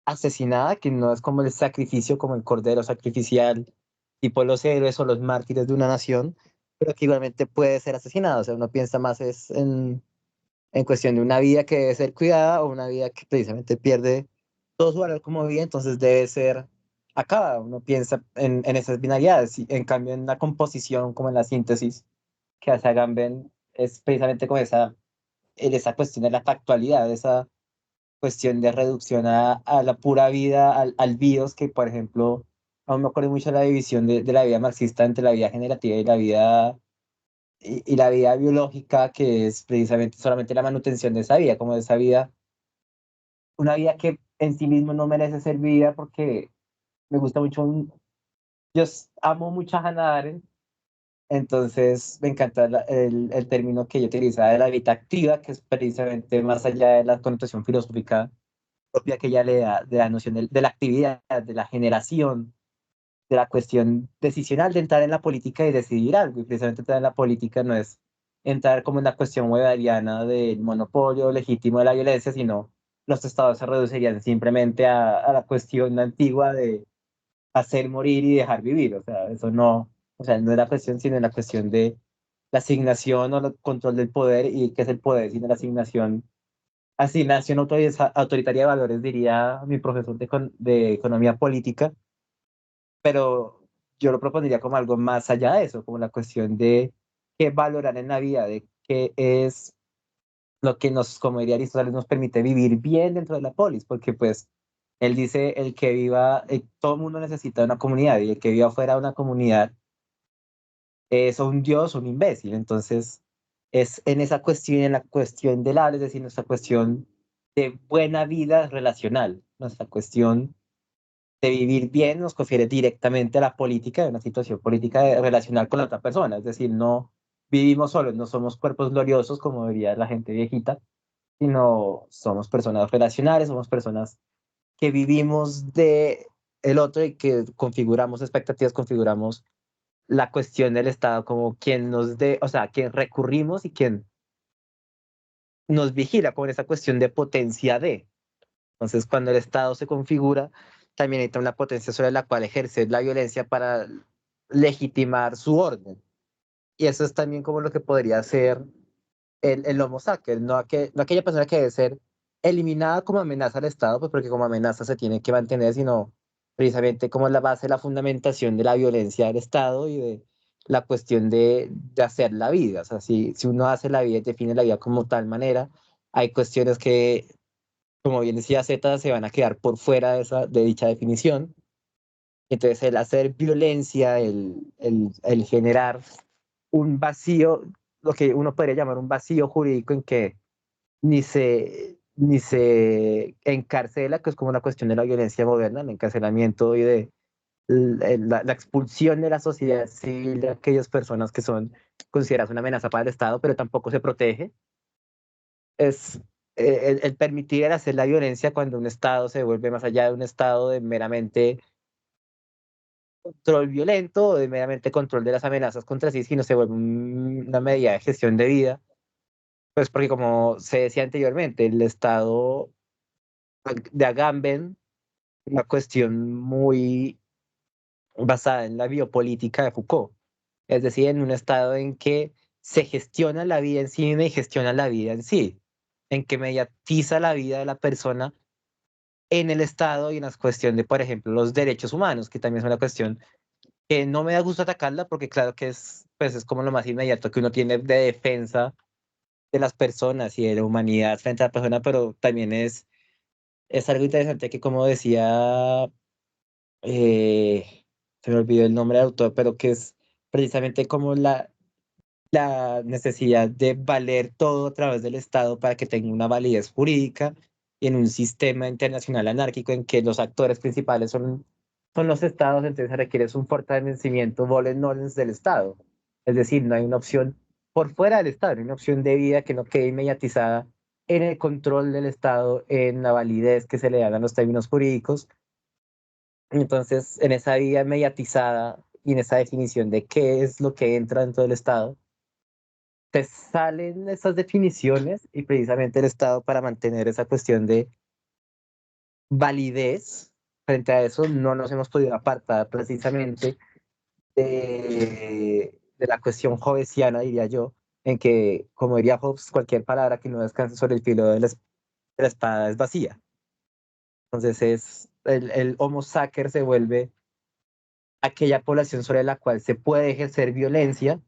asesinada, que no es como el sacrificio, como el cordero sacrificial, tipo los héroes o los mártires de una nación, pero que igualmente puede ser asesinada. O sea, uno piensa más es en cuestión de una vida que debe ser cuidada o una vida que precisamente pierde todo su valor como vida, entonces debe ser acabada. Uno piensa en esas binaridades, y en cambio en la composición, como en la síntesis que hace Agamben, es precisamente con en esa cuestión de la factualidad, esa cuestión de reducción a la pura vida, al bios, que por ejemplo, aún me acuerdo mucho de la división de la vida marxista entre la vida generativa y y la vida biológica, que es precisamente solamente la manutención de esa vida, como de esa vida una vida que en sí mismo no merece ser vivida porque me gusta mucho, amo mucho a Hannah Arendt, entonces me encanta el término que ella utiliza de la vida activa, que es precisamente más allá de la connotación filosófica propia que ella le da de la noción de la actividad, de la generación, de la cuestión decisional de entrar en la política y decidir algo. Y precisamente entrar en la política no es entrar como en la cuestión weberiana del monopolio legítimo de la violencia, sino los estados se reducirían simplemente a la cuestión antigua de hacer morir y dejar vivir. O sea, eso no, o sea, no es la cuestión, sino la cuestión de la asignación o el control del poder y qué es el poder, sino la asignación autoritaria de valores, diría mi profesor de economía política, pero yo lo propondría como algo más allá de eso, como la cuestión de qué valorar en la vida, de qué es lo que nos, como diría Aristóteles, nos permite vivir bien dentro de la polis, porque pues él dice, el que viva, todo el mundo necesita una comunidad, y el que viva fuera de una comunidad es un dios, un imbécil. Entonces, es en esa cuestión, en la cuestión del habla, es decir, nuestra cuestión de buena vida relacional, nuestra cuestión de vivir bien nos confiere directamente a la política, de una situación política relacional con la otra persona. Es decir, no vivimos solos, no somos cuerpos gloriosos, como diría la gente viejita, sino somos personas relacionales, somos personas que vivimos de el otro y que configuramos expectativas, configuramos la cuestión del Estado como quien nos dé, o sea, quien recurrimos y quien nos vigila, con esa cuestión de potencia de. Entonces, cuando el Estado se configura, también necesita una potencia sobre la cual ejercer la violencia para legitimar su orden. Y eso es también como lo que podría ser el Homo sapiens, no aquella persona que debe ser eliminada como amenaza al Estado, pues porque como amenaza se tiene que mantener, sino precisamente como la base, la fundamentación de la violencia del Estado y de la cuestión de hacer la vida. O sea, si uno hace la vida y define la vida como tal manera, hay cuestiones que, como bien decía Z, se van a quedar por fuera de dicha definición. Entonces, el hacer violencia, el generar un vacío, lo que uno podría llamar un vacío jurídico en que ni se encarcela, que es como una cuestión de la violencia moderna, el encarcelamiento y de la expulsión de la sociedad civil de aquellas personas que son consideradas una amenaza para el Estado, pero tampoco se protege. Es el permitir el hacer la violencia cuando un Estado se vuelve más allá de un Estado de meramente control violento o de meramente control de las amenazas contra sí, sino se vuelve una medida de gestión de vida. Pues porque como se decía anteriormente, el Estado de Agamben, una cuestión muy basada en la biopolítica de Foucault, es decir, en un estado en que se gestiona la vida en sí misma y gestiona la vida en sí, en que mediatiza la vida de la persona en el Estado y en la cuestión de, por ejemplo, los derechos humanos, que también es una cuestión que no me da gusto atacarla porque claro que pues es como lo más inmediato que uno tiene de defensa de las personas y de la humanidad frente a la persona, pero también es algo interesante que, como decía, se me olvidó el nombre del autor, pero que es precisamente como la necesidad de valer todo a través del Estado para que tenga una validez jurídica y en un sistema internacional anárquico en que los actores principales son los Estados, entonces se requiere un fortalecimiento volens nolens del Estado. Es decir, no hay una opción por fuera del Estado, no hay una opción de vida que no quede inmediatizada en el control del Estado, en la validez que se le dan a los términos jurídicos. Entonces, en esa vida mediatizada y en esa definición de qué es lo que entra dentro del Estado, te salen esas definiciones y precisamente el Estado para mantener esa cuestión de validez, frente a eso no nos hemos podido apartar precisamente de la cuestión hobbesiana, diría yo, en que, como diría Hobbes, cualquier palabra que no descanse sobre el filo de la espada es vacía. Entonces el Homo sacer se vuelve aquella población sobre la cual se puede ejercer violencia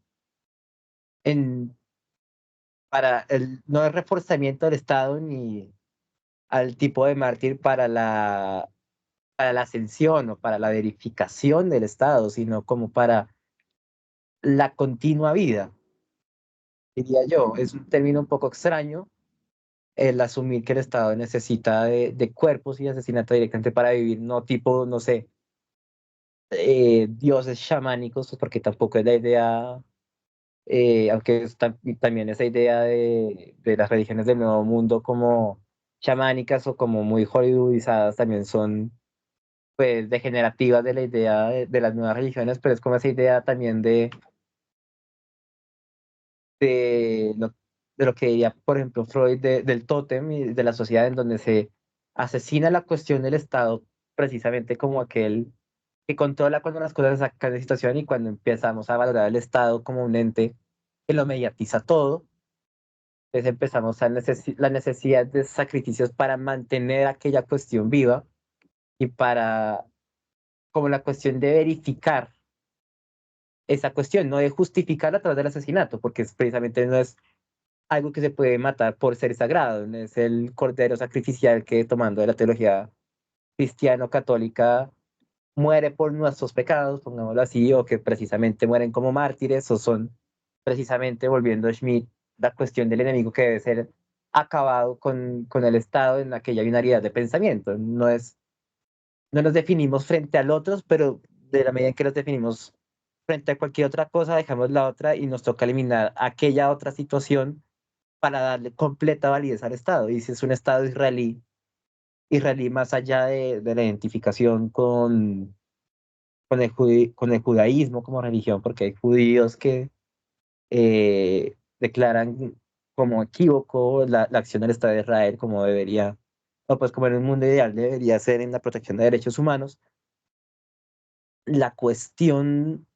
en, para el no el reforzamiento del Estado ni al tipo de mártir para la ascensión o para la verificación del Estado, sino como para la continua vida, diría yo. Es un término un poco extraño, el asumir que el Estado necesita de cuerpos y asesinato directamente para vivir, no tipo, no sé, dioses chamánicos, pues, porque tampoco es la idea, aunque también esa idea de las religiones del Nuevo Mundo como chamánicas o como muy hollywoodizadas también son pues degenerativas de la idea de las nuevas religiones, pero es como esa idea también de lo, de lo que diría, por ejemplo, Freud del tótem y de la sociedad en donde se asesina la cuestión del Estado precisamente como aquel que controla cuando las cosas se sacan de situación y cuando empezamos a valorar el Estado como un ente que lo mediatiza todo, entonces empezamos a la necesidad de sacrificios para mantener aquella cuestión viva y para, como la cuestión de verificar esa cuestión, no de justificarla a través del asesinato, porque precisamente no es algo que se puede matar por ser sagrado, no es el cordero sacrificial que tomando de la teología cristiano-católica muere por nuestros pecados, pongámoslo así, o que precisamente mueren como mártires, o son precisamente, volviendo a Schmidt, la cuestión del enemigo que debe ser acabado con el Estado en aquella binaridad de pensamiento. No nos definimos frente al otro, pero de la medida en que nos definimos frente a cualquier otra cosa, dejamos la otra y nos toca eliminar aquella otra situación para darle completa validez al Estado. Y si es un Estado israelí, israelí más allá de la identificación con el judaísmo como religión, porque hay judíos que declaran como equívoco la acción del Estado de Israel como debería, o pues como en un mundo ideal debería ser en la protección de derechos humanos. La cuestión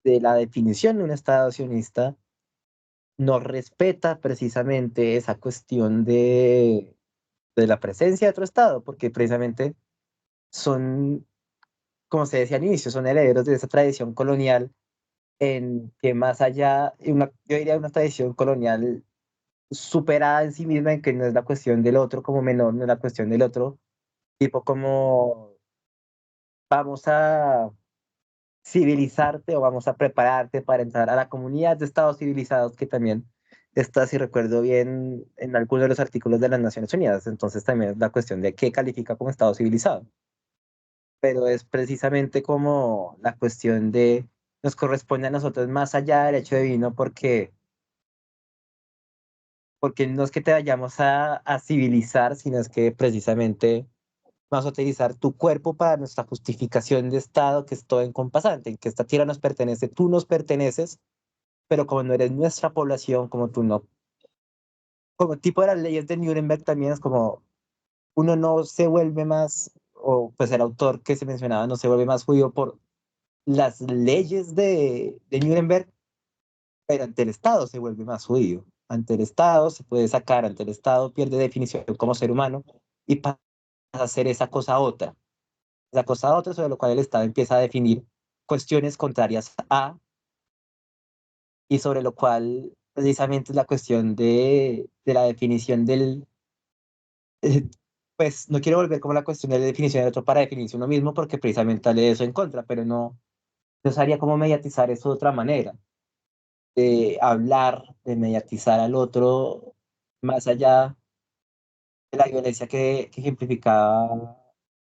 de la definición de un Estado sionista no respeta precisamente esa cuestión de la presencia de otro Estado, porque precisamente son, como se decía al inicio, son herederos de esa tradición colonial en que más allá, yo diría una tradición colonial superada en sí misma, en que no es la cuestión del otro como menor, no es la cuestión del otro, tipo como vamos a civilizarte o vamos a prepararte para entrar a la comunidad de estados civilizados que también está, si recuerdo bien, en algunos de los artículos de las Naciones Unidas. Entonces también es la cuestión de qué califica como estado civilizado. Pero es precisamente como la cuestión de nos corresponde a nosotros más allá del hecho divino porque no es que te vayamos a civilizar, sino es que precisamente vamos a utilizar tu cuerpo para nuestra justificación de estado, que es todo encompasante, en que esta tierra nos pertenece, tú nos perteneces, pero como no eres nuestra población, como tú no, como tipo de las leyes de Nuremberg también es como uno no se vuelve más, o pues el autor que se mencionaba no se vuelve más judío por las leyes de Nuremberg, pero ante el Estado se vuelve más judío. Ante el Estado se puede sacar, ante el Estado pierde definición como ser humano y pasa a hacer esa cosa otra sobre lo cual el Estado empieza a definir cuestiones contrarias a y sobre lo cual precisamente es la cuestión de la definición pues no quiero volver como la cuestión de la definición del otro para definirse uno mismo porque precisamente sale eso en contra, pero no sabría cómo mediatizar eso de otra manera, de hablar, de mediatizar al otro más allá de la violencia que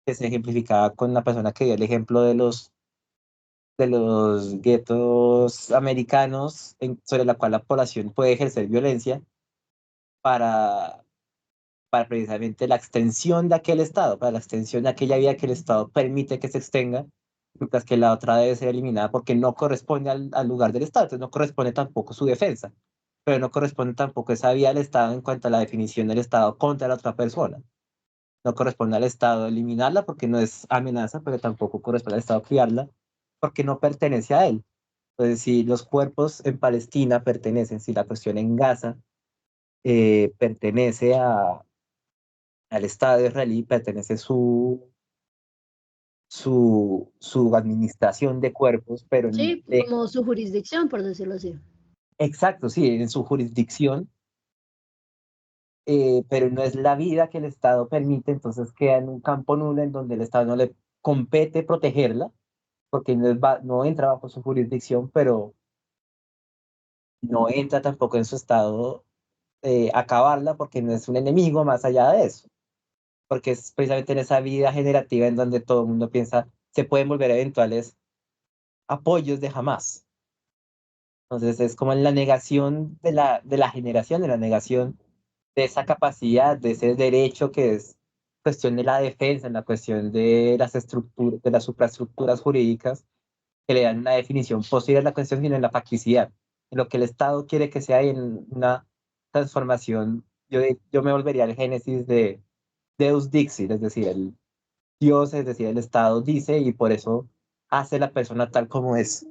se ejemplificaba con la persona que dio el ejemplo de los guetos americanos sobre la cual la población puede ejercer violencia para, para precisamente la extensión de aquel Estado, para la extensión de aquella vida que el Estado permite que se extenga, mientras que la otra debe ser eliminada porque no corresponde al lugar del Estado, entonces no corresponde tampoco su defensa, pero no corresponde tampoco esa vía del Estado en cuanto a la definición del Estado contra la otra persona. No corresponde al Estado eliminarla porque no es amenaza, pero tampoco corresponde al Estado criarla porque no pertenece a él. Entonces, si los cuerpos en Palestina pertenecen, si la cuestión en Gaza pertenece al Estado israelí, pertenece su administración de cuerpos, pero
Sí, como su jurisdicción, por decirlo así.
exacto, sí, en su jurisdicción, pero no es la vida que el Estado permite, entonces queda en un campo nulo en donde el Estado no le compete protegerla, porque no entra bajo su jurisdicción, pero no entra tampoco en su estado acabarla porque no es un enemigo más allá de eso, porque es precisamente en esa vida generativa en donde todo el mundo piensa se pueden volver eventuales apoyos de Hamás. Entonces es como la negación de la generación, de la negación de esa capacidad, de ese derecho que es cuestión de la defensa, en la cuestión de las estructuras, de las supraestructuras jurídicas que le dan una definición posible a la cuestión, sino en la facticidad, en lo que el Estado quiere que sea y en una transformación. Yo me volvería al génesis de Deus Dixit, es decir, el Dios, es decir, el Estado dice y por eso hace la persona tal como es.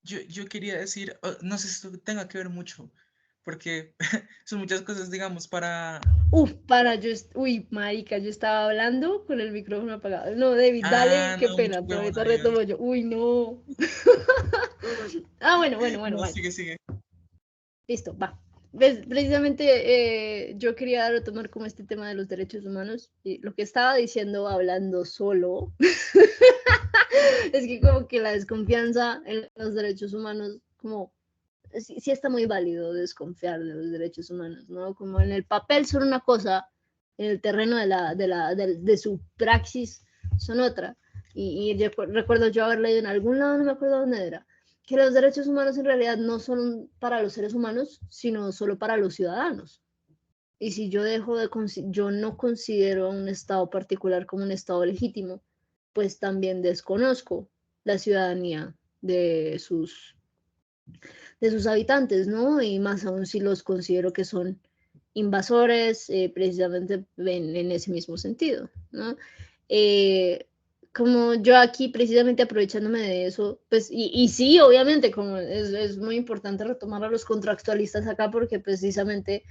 Yo quería decir, no sé si esto tenga que ver mucho, porque son muchas cosas, digamos, para...
Uy, marica, yo estaba hablando con el micrófono apagado. No, David, dale,
Ah,
qué
no,
pena,
mucho
pero
huevón,
ahorita
adiós.
retomo yo. Uy, no. Bueno,
No,
vale.
sigue, sigue.
Listo, va. ¿Ves? Precisamente yo quería dar a tomar como este tema de los derechos humanos y lo que estaba diciendo hablando solo es que como que la desconfianza en los derechos humanos, como sí está muy válido desconfiar de los derechos humanos, ¿no? Como en el papel son una cosa, en el terreno de su praxis son otra. Y recuerdo yo haber leído en algún lado, no me acuerdo dónde era, que los derechos humanos en realidad no son para los seres humanos, sino solo para los ciudadanos. Y si yo yo no considero a un Estado particular como un Estado legítimo, pues también desconozco la ciudadanía de sus habitantes, ¿no? Y más aún si los considero que son invasores, precisamente en ese mismo sentido, ¿no? Como yo aquí precisamente aprovechándome de eso, pues, y sí, obviamente, como es muy importante retomar a los contractualistas acá porque precisamente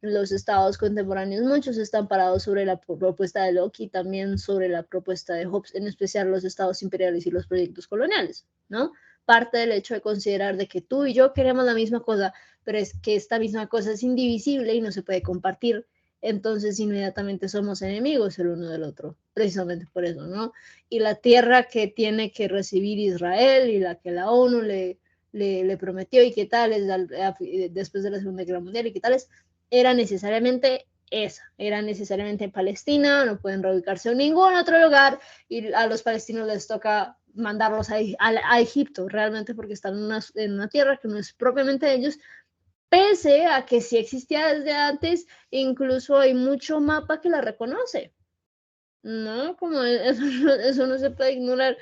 los estados contemporáneos, muchos están parados sobre la propuesta de Locke y también sobre la propuesta de Hobbes, en especial los estados imperiales y los proyectos coloniales, ¿no? Parte del hecho de considerar de que tú y yo queremos la misma cosa, pero es que esta misma cosa es indivisible y no se puede compartir, entonces inmediatamente somos enemigos el uno del otro, precisamente por eso, ¿no? Y la tierra que tiene que recibir Israel y la que la ONU le prometió y qué tal es después de la Segunda Guerra Mundial y qué tal es, era necesariamente esa, era necesariamente Palestina, no pueden reubicarse en ningún otro lugar y a los palestinos les toca mandarlos a Egipto, realmente porque están en una tierra que no es propiamente de ellos, pese a que sí existía desde antes, incluso hay mucho mapa que la reconoce, ¿no? Como eso no se puede ignorar.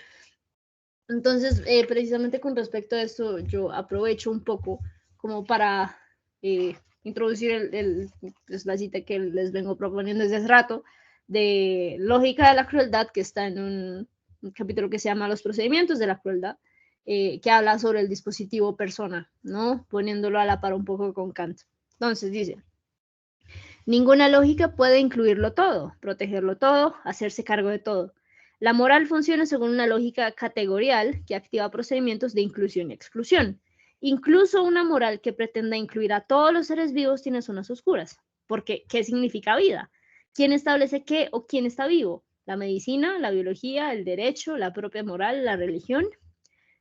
Entonces, precisamente con respecto a esto, yo aprovecho un poco como para introducir pues, la cita que les vengo proponiendo desde hace rato de lógica de la crueldad, que está en un capítulo que se llama Los procedimientos de la crueldad, que habla sobre el dispositivo persona, ¿no? Poniéndolo a la par un poco con Kant. Entonces dice, ninguna lógica puede incluirlo todo, protegerlo todo, hacerse cargo de todo. La moral funciona según una lógica categorial que activa procedimientos de inclusión y exclusión. Incluso una moral que pretenda incluir a todos los seres vivos tiene zonas oscuras. Porque, ¿qué significa vida? ¿Quién establece qué o quién está vivo? ¿La medicina, la biología, el derecho, la propia moral, la religión?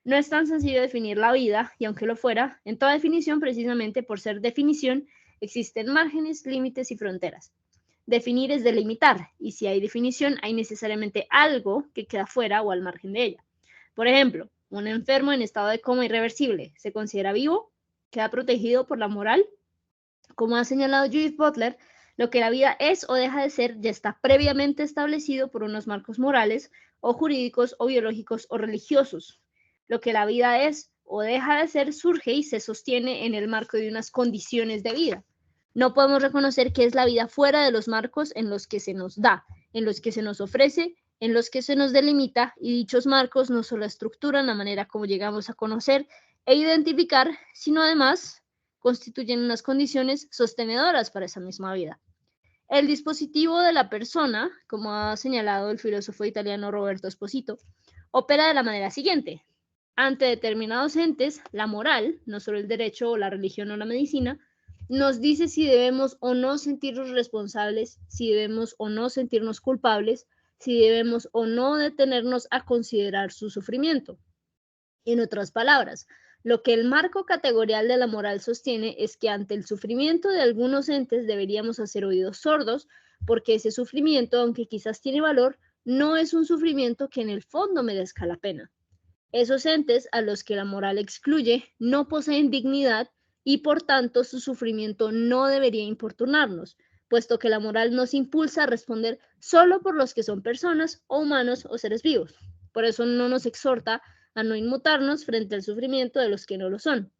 No es tan sencillo definir la vida, y aunque lo fuera, en toda definición, precisamente por ser definición, existen márgenes, límites y fronteras. Definir es delimitar, y si hay definición, hay necesariamente algo que queda fuera o al margen de ella. Por ejemplo, un enfermo en estado de coma irreversible, ¿se considera vivo? ¿Queda protegido por la moral? Como ha señalado Judith Butler, lo que la vida es o deja de ser ya está previamente establecido por unos marcos morales o jurídicos o biológicos o religiosos. Lo que la vida es o deja de ser surge y se sostiene en el marco de unas condiciones de vida. No podemos reconocer qué es la vida fuera de los marcos en los que se nos da, en los que se nos ofrece, en los que se nos delimita, y dichos marcos no solo estructuran la manera como llegamos a conocer e identificar, sino además constituyen unas condiciones sostenedoras para esa misma vida. El dispositivo de la persona, como ha señalado el filósofo italiano Roberto Esposito, opera de la manera siguiente. Ante determinados entes, la moral, no solo el derecho o la religión o la medicina, nos dice si debemos o no sentirnos responsables, si debemos o no sentirnos culpables, si debemos o no detenernos a considerar su sufrimiento. En otras palabras, lo que el marco categorial de la moral sostiene es que ante el sufrimiento de algunos entes deberíamos hacer oídos sordos, porque ese sufrimiento, aunque quizás tiene valor, no es un sufrimiento que en el fondo merezca la pena. Esos entes a los que la moral excluye no poseen dignidad y por tanto su sufrimiento no debería importunarnos, puesto que la moral nos impulsa a responder solo por los que son personas o humanos o seres vivos. Por eso no nos exhorta a no inmutarnos frente al sufrimiento de los que no lo son.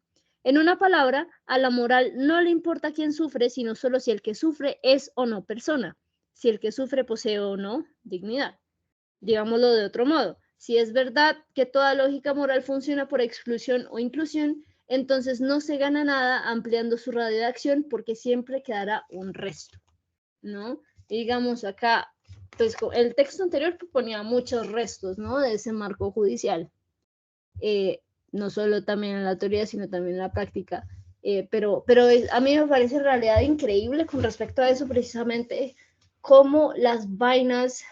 En una palabra, a la moral no le importa quién sufre, sino solo si el que sufre es o no persona, si el que sufre posee o no dignidad. Digámoslo de otro modo, si es verdad que toda lógica moral funciona por exclusión o inclusión, entonces no se gana nada ampliando su radio de acción porque siempre quedará un resto, ¿no? Y digamos acá, pues el texto anterior proponía muchos restos, ¿no? De ese marco judicial. No solo también en la teoría, sino también en la práctica. Pero a mí me parece en realidad increíble con respecto a eso precisamente, cómo las vainas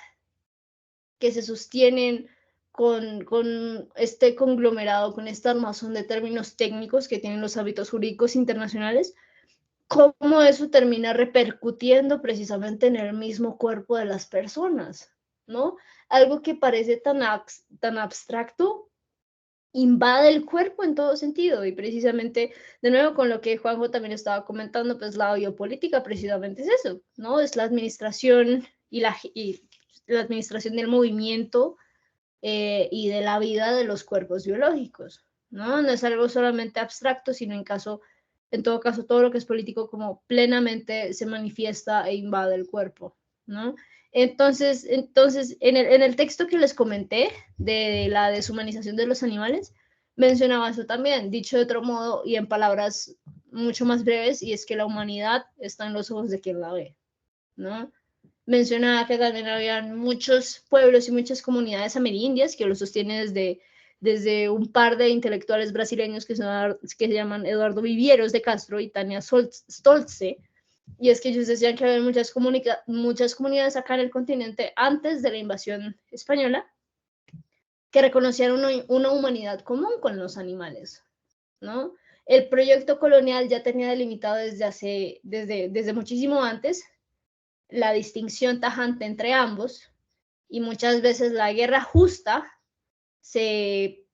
que se sostienen con este conglomerado, con este armazón de términos técnicos que tienen los hábitos jurídicos internacionales, cómo eso termina repercutiendo precisamente en el mismo cuerpo de las personas, ¿no? Algo que parece tan abstracto invade el cuerpo en todo sentido y precisamente, de nuevo, con lo que Juanjo también estaba comentando, pues la biopolítica precisamente es eso, ¿no? Es la administración y la administración del movimiento y de la vida de los cuerpos biológicos, ¿no? No es algo solamente abstracto, sino en todo caso, todo lo que es político como plenamente se manifiesta e invade el cuerpo, ¿no? Entonces en el texto que les comenté de la deshumanización de los animales, mencionaba eso también, dicho de otro modo y en palabras mucho más breves, y es que la humanidad está en los ojos de quien la ve, ¿no? Mencionaba que también habían muchos pueblos y muchas comunidades amerindias que lo sostienen desde un par de intelectuales brasileños que se llaman Eduardo Vivieros de Castro y Tania Stolze, y es que ellos decían que había muchas comunidades acá en el continente antes de la invasión española que reconocían una humanidad común con los animales, ¿no? El proyecto colonial ya tenía delimitado desde muchísimo antes la distinción tajante entre ambos, y muchas veces la guerra justa se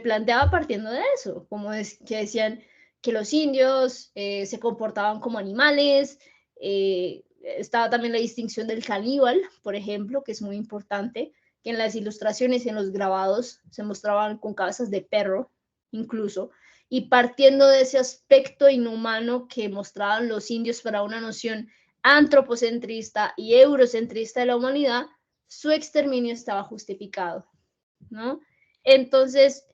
planteaba partiendo de eso, como que decían que los indios se comportaban como animales. Estaba también la distinción del caníbal, por ejemplo, que es muy importante, que en las ilustraciones y en los grabados se mostraban con cabezas de perro incluso, y partiendo de ese aspecto inhumano que mostraban los indios para una noción antropocentrista y eurocentrista de la humanidad, su exterminio estaba justificado, ¿no? Entonces,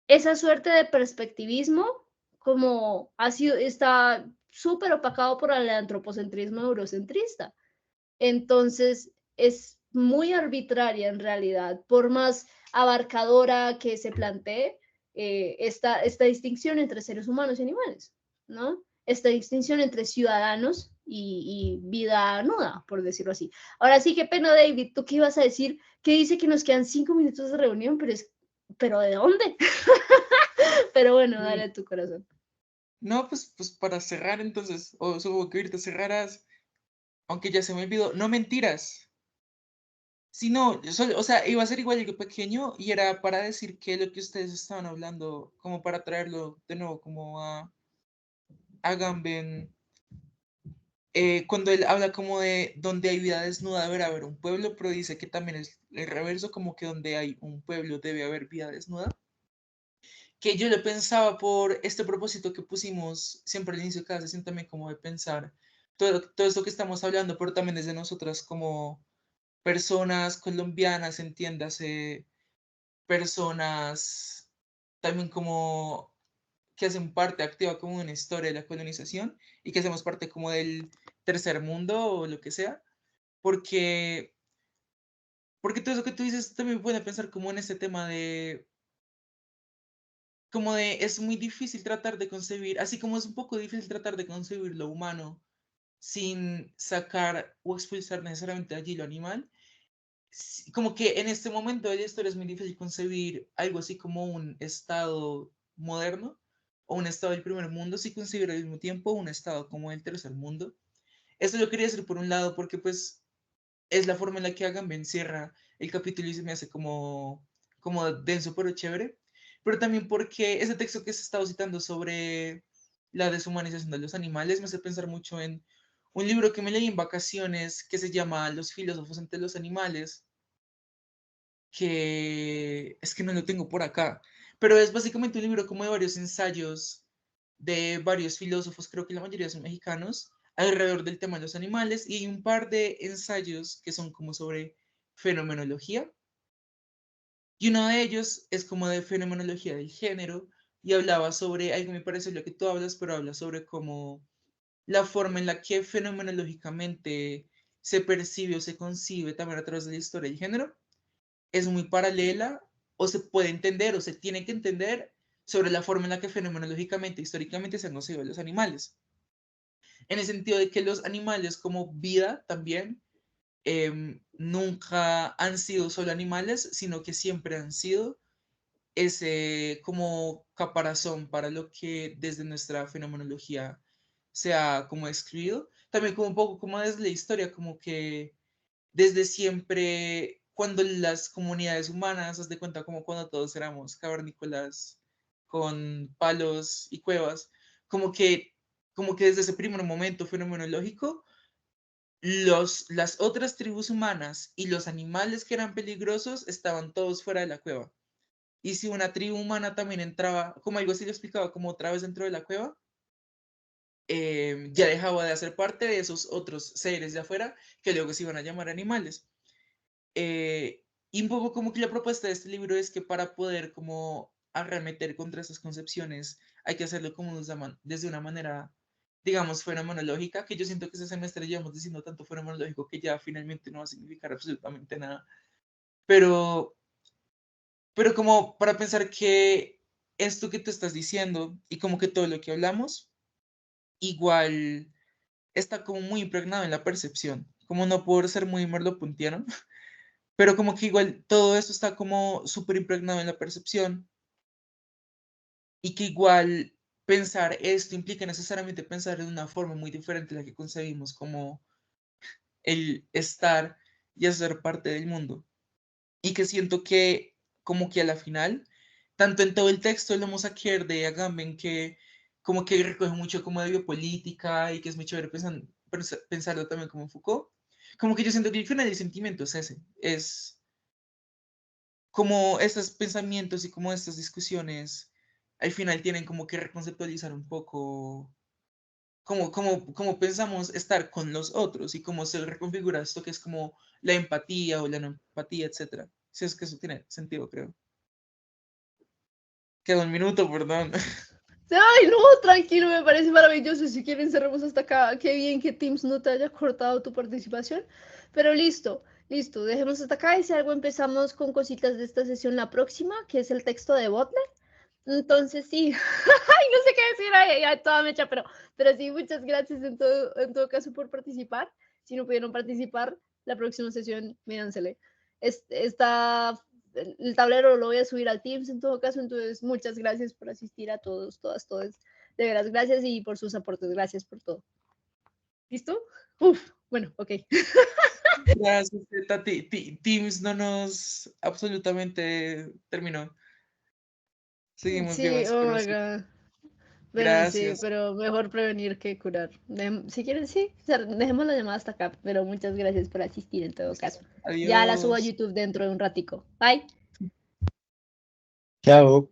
esa suerte de perspectivismo, como está súper opacado por el antropocentrismo eurocentrista. Entonces, es muy arbitraria en realidad, por más abarcadora que se plantee esta distinción entre seres humanos y animales, ¿no? Esta distinción entre ciudadanos y vida nuda, por decirlo así. Ahora sí, qué pena, David, ¿tú qué ibas a decir? Que dice que nos quedan 5 minutos de reunión, pero ¿de dónde? Pero bueno, dale a tu corazón.
No, pues para cerrar entonces, o supongo que ahorita cerrarás, aunque ya se me olvidó, no mentiras. Sí, no, o sea, iba a ser igual que pequeño y era para decir que lo que ustedes estaban hablando, como para traerlo de nuevo como a Agamben, cuando él habla como de donde hay vida desnuda debe haber un pueblo, pero dice que también es el reverso, como que donde hay un pueblo debe haber vida desnuda. Que yo le pensaba por este propósito que pusimos siempre al inicio de cada sesión también como de pensar todo esto que estamos hablando, pero también desde nosotras como personas colombianas, entiéndase, personas también como que hacen parte activa como de una historia de la colonización y que hacemos parte como del tercer mundo o lo que sea, porque todo eso que tú dices también me pone a pensar como en este tema de, como de, es muy difícil tratar de concebir, así como es un poco difícil tratar de concebir lo humano sin sacar o expulsar necesariamente allí lo animal, como que en este momento de la historia es muy difícil concebir algo así como un estado moderno o un estado del primer mundo, sin concebir al mismo tiempo un estado como el tercer mundo. Esto lo quería decir por un lado porque pues es la forma en la que Agamben cierra el capítulo y se me hace como denso pero chévere, pero también porque ese texto que se estaba citando sobre la deshumanización de los animales me hace pensar mucho en un libro que me leí en vacaciones que se llama Los filósofos entre los animales, que es que no lo tengo por acá, pero es básicamente un libro como de varios ensayos de varios filósofos, creo que la mayoría son mexicanos, alrededor del tema de los animales, y hay un par de ensayos que son como sobre fenomenología, y uno de ellos es como de fenomenología del género, y hablaba sobre algo que me parece lo que tú hablas, pero habla sobre cómo la forma en la que fenomenológicamente se percibe o se concibe también a través de la historia del género es muy paralela o se puede entender o se tiene que entender sobre la forma en la que fenomenológicamente, históricamente se han concebido los animales. En el sentido de que los animales como vida también nunca han sido solo animales, sino que siempre han sido ese como caparazón para lo que desde nuestra fenomenología se ha como excluido. También como un poco como desde la historia, como que desde siempre, cuando las comunidades humanas, haz de cuenta como cuando todos éramos cavernícolas con palos y cuevas, como que, como que desde ese primer momento fenomenológico, las otras tribus humanas y los animales que eran peligrosos estaban todos fuera de la cueva. Y si una tribu humana también entraba, como algo así lo explicaba, como otra vez dentro de la cueva, ya dejaba de hacer parte de esos otros seres de afuera que luego se iban a llamar animales. Y un poco como que la propuesta de este libro es que para poder como arremeter contra esas concepciones hay que hacerlo como desde una manera, digamos, fenomenológica, que yo siento que ese semestre llevamos diciendo tanto fenomenológico que ya finalmente no va a significar absolutamente nada. Pero, pero como para pensar que esto que tú estás diciendo y como que todo lo que hablamos, igual está como muy impregnado en la percepción, como no por ser muy merleau-pontiano, pero como que igual todo esto está como súper impregnado en la percepción y que igual pensar esto implica necesariamente pensar de una forma muy diferente a la que concebimos como el estar y hacer parte del mundo. Y que siento que como que a la final, tanto en todo el texto de Homo Sacer de Agamben, que como que recoge mucho como de biopolítica y que es muy chévere pensarlo también como Foucault, como que yo siento que el final del sentimiento es ese, es como estos pensamientos y como estas discusiones al final tienen como que reconceptualizar un poco cómo pensamos estar con los otros y cómo se reconfigura esto que es como la empatía o la no empatía, etc. Si es que eso tiene sentido, creo. Queda un minuto, perdón.
Ay, no, tranquilo, me parece maravilloso. Si quieren, cerremos hasta acá. Qué bien que Teams no te haya cortado tu participación. Pero listo, listo, dejemos hasta acá. Y si algo empezamos con cositas de esta sesión la próxima, que es el texto de Butler. Entonces sí, ay, no sé qué decir, ay, toda mecha, pero sí, muchas gracias en todo caso por participar. Si no pudieron participar, la próxima sesión, míransele. Está el tablero lo voy a subir al Teams en todo caso, entonces muchas gracias por asistir a todos, todas, todas. De veras, gracias y por sus aportes, gracias por todo. ¿Listo? Uf, bueno, ok.
Gracias, Tati. Teams no nos absolutamente terminó. Seguimos
Sí,
vivas,
oh
pero
my
sí.
God. Bueno, sí,
Gracias.
pero mejor prevenir que curar. Si quieren, sí, dejemos la llamada hasta acá, pero muchas gracias por asistir en todo caso. Ya la subo a
Adiós.
YouTube dentro de un ratico. Bye.
Chao.